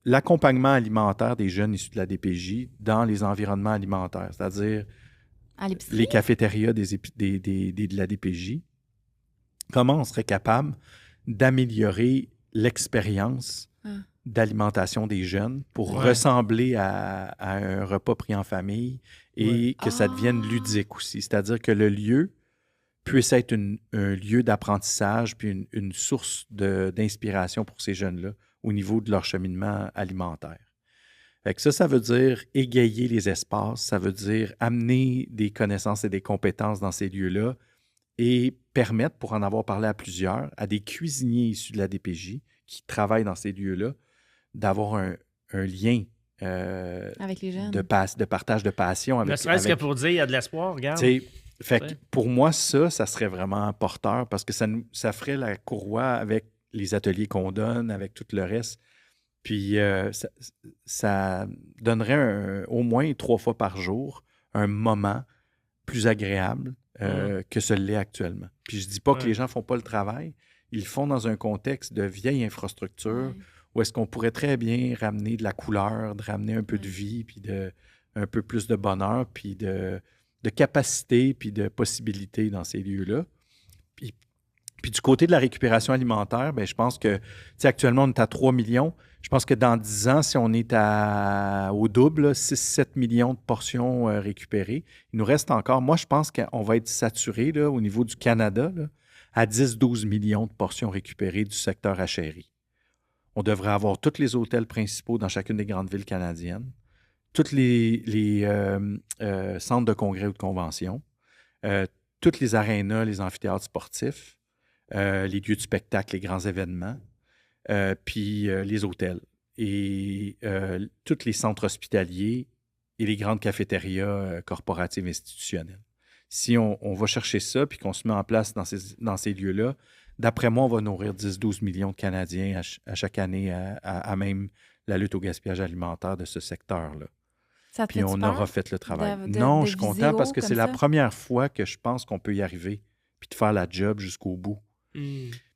l'accompagnement alimentaire des jeunes issus de la DPJ dans les environnements alimentaires, c'est-à-dire les cafétérias de la DPJ. Comment on serait capable d'améliorer l'expérience d'alimentation des jeunes pour ressembler à un repas pris en famille et que ça devienne ludique aussi. C'est-à-dire que le lieu puisse être un lieu d'apprentissage puis une source d'inspiration pour ces jeunes-là au niveau de leur cheminement alimentaire. Fait que ça veut dire égayer les espaces, ça veut dire amener des connaissances et des compétences dans ces lieux-là et permettre, pour en avoir parlé à plusieurs, à des cuisiniers issus de la DPJ qui travaillent dans ces lieux-là, d'avoir un lien avec les jeunes. de partage de passion. Ne serait-ce que pour dire, il y a de l'espoir, regarde. Fait que pour moi, ça serait vraiment porteur parce que ça ferait la courroie avec les ateliers qu'on donne, avec tout le reste. Puis ça donnerait au moins 3 fois par jour un moment plus agréable que ce l'est actuellement. Puis je dis pas que les gens font pas le travail. Ils le font dans un contexte de vieille infrastructure où est-ce qu'on pourrait très bien ramener de la couleur, de ramener un peu de vie, puis un peu plus de bonheur, puis de capacité, puis de possibilités dans ces lieux-là. Puis du côté de la récupération alimentaire, bien, je pense que, tu sais, actuellement, on est à 3 millions. Je pense que dans 10 ans, si on est au double, 6-7 millions de portions récupérées, il nous reste encore, moi, je pense qu'on va être saturé là, au niveau du Canada là, à 10-12 millions de portions récupérées du secteur achéri. On devrait avoir tous les hôtels principaux dans chacune des grandes villes canadiennes, tous les centres de congrès ou de convention, tous les arénas, les amphithéâtres sportifs, les lieux de spectacle, les grands événements, puis les hôtels et tous les centres hospitaliers et les grandes cafétérias corporatives institutionnelles. Si on va chercher ça puis qu'on se met en place dans ces lieux-là, d'après moi, on va nourrir 10-12 millions de Canadiens à chaque année à même la lutte au gaspillage alimentaire de ce secteur-là. Ça te Puis fait-tu on peur aura fait le travail. de Non, je suis content visio parce que comme c'est la ça? première fois que je pense qu'on peut y arriver puis de faire la job jusqu'au bout.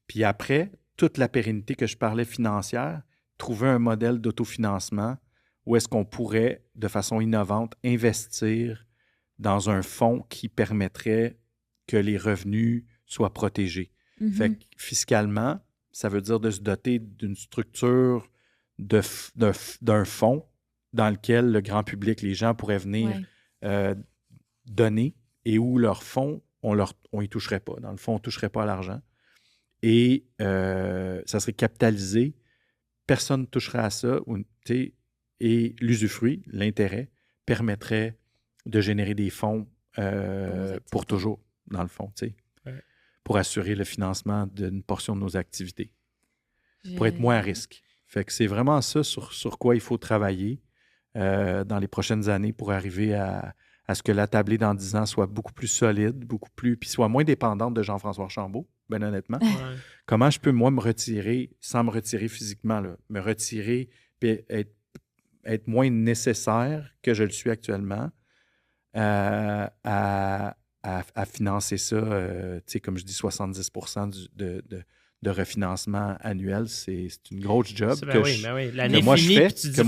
Puis après, toute la pérennité que je parlais financière, trouver un modèle d'autofinancement où est-ce qu'on pourrait, de façon innovante, investir dans un fonds qui permettrait que les revenus soient protégés. Fait que fiscalement, ça veut dire de se doter d'une structure d'un fonds dans lequel le grand public, les gens pourraient venir donner et où leur fonds, on y toucherait pas. Dans le fond, on ne toucherait pas à l'argent. Et ça serait capitalisé. Personne ne toucherait à ça. Et l'usufruit, l'intérêt, permettrait de générer des fonds pour toujours, dans le fond, pour assurer le financement d'une portion de nos activités, pour être moins à risque. Fait que c'est vraiment ça sur quoi il faut travailler dans les prochaines années pour arriver à ce que la tablée dans 10 ans soit beaucoup plus solide, puis soit moins dépendante de Jean-François Archambault, bien honnêtement. Ouais. Comment je peux, moi, me retirer, sans me retirer physiquement, là, me retirer et être moins nécessaire que je le suis actuellement à financer ça, comme je dis, 70% de refinancement annuel, c'est une grosse job que moi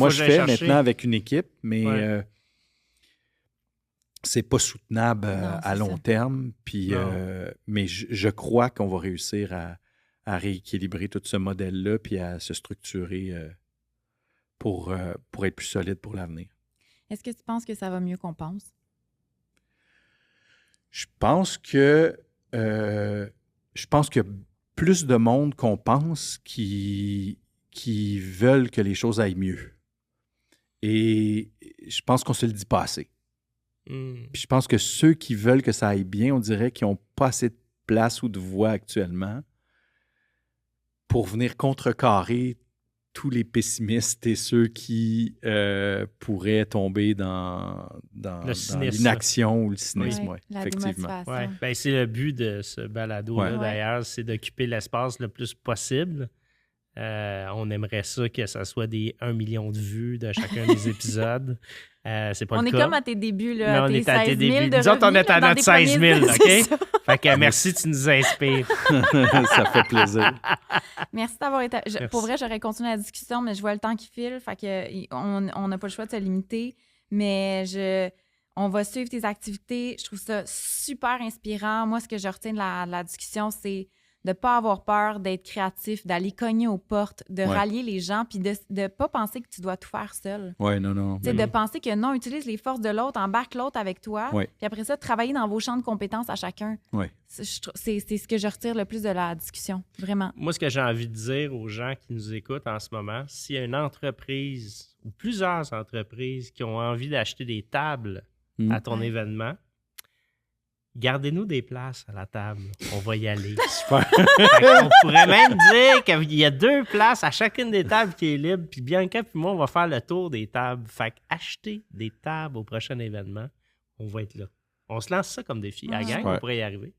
je fais maintenant avec une équipe, mais c'est pas soutenable à long terme. Puis, mais je crois qu'on va réussir à rééquilibrer tout ce modèle-là puis à se structurer pour être plus solide pour l'avenir. Est-ce que tu penses que ça va mieux qu'on pense? Je pense que plus de monde qu'on pense qui veulent que les choses aillent mieux. Et je pense qu'on ne se le dit pas assez. Puis je pense que ceux qui veulent que ça aille bien, on dirait qu'ils n'ont pas assez de place ou de voix actuellement pour venir contrecarrer tous les pessimistes et ceux qui pourraient tomber dans l'inaction ou le cynisme. Oui, effectivement. Ouais. Ben, c'est le but de ce balado-là, d'ailleurs, c'est d'occuper l'espace le plus possible. On aimerait ça que ça soit des 1 million de vues de chacun des épisodes. C'est pas on le est cas. comme à tes débuts, là. Non, on est à tes débuts. Nous autres, on est à notre 16 000, OK? Fait que merci, tu nous inspires. Ça fait plaisir. Merci d'avoir été... Pour vrai, j'aurais continué la discussion, mais je vois le temps qui file. Fait que on n'a pas le choix de se limiter. Mais on va suivre tes activités. Je trouve ça super inspirant. Moi, ce que je retiens de la discussion, c'est de ne pas avoir peur d'être créatif, d'aller cogner aux portes, de rallier les gens, puis de ne pas penser que tu dois tout faire seul. Oui, non. De penser que non, utilise les forces de l'autre, embarque l'autre avec toi, puis après ça, travailler dans vos champs de compétences à chacun. Oui. C'est ce que je retire le plus de la discussion, vraiment. Moi, ce que j'ai envie de dire aux gens qui nous écoutent en ce moment, s'il y a une entreprise ou plusieurs entreprises qui ont envie d'acheter des tables à ton événement, gardez-nous des places à la table. On va y aller. Super. On pourrait même dire qu'il y a 2 places à chacune des tables qui est libre. Puis Bianca puis moi, on va faire le tour des tables. Fait qu'acheter des tables au prochain événement, on va être là. On se lance ça comme défi. À la gang, on pourrait y arriver.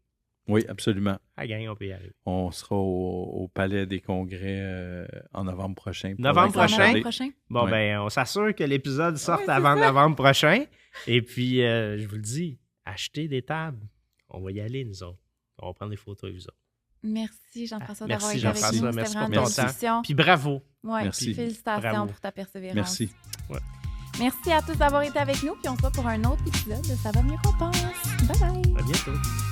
Oui, absolument. À la gang, on peut y arriver. On sera au Palais des Congrès en novembre prochain. Novembre prochain? Bon, ben, on s'assure que l'épisode sorte avant novembre prochain. Et puis, je vous le dis, achetez des tables. On va y aller, nous autres. On va prendre des photos avec vous autres. Merci, Jean-François, d'avoir été avec nous. Merci pour ton temps. Puis bravo. Merci. Félicitations pour ta persévérance. Merci. Ouais. Merci à tous d'avoir été avec nous. Puis on se voit pour un autre épisode de Ça va mieux qu'on pense. Bye bye. À bientôt.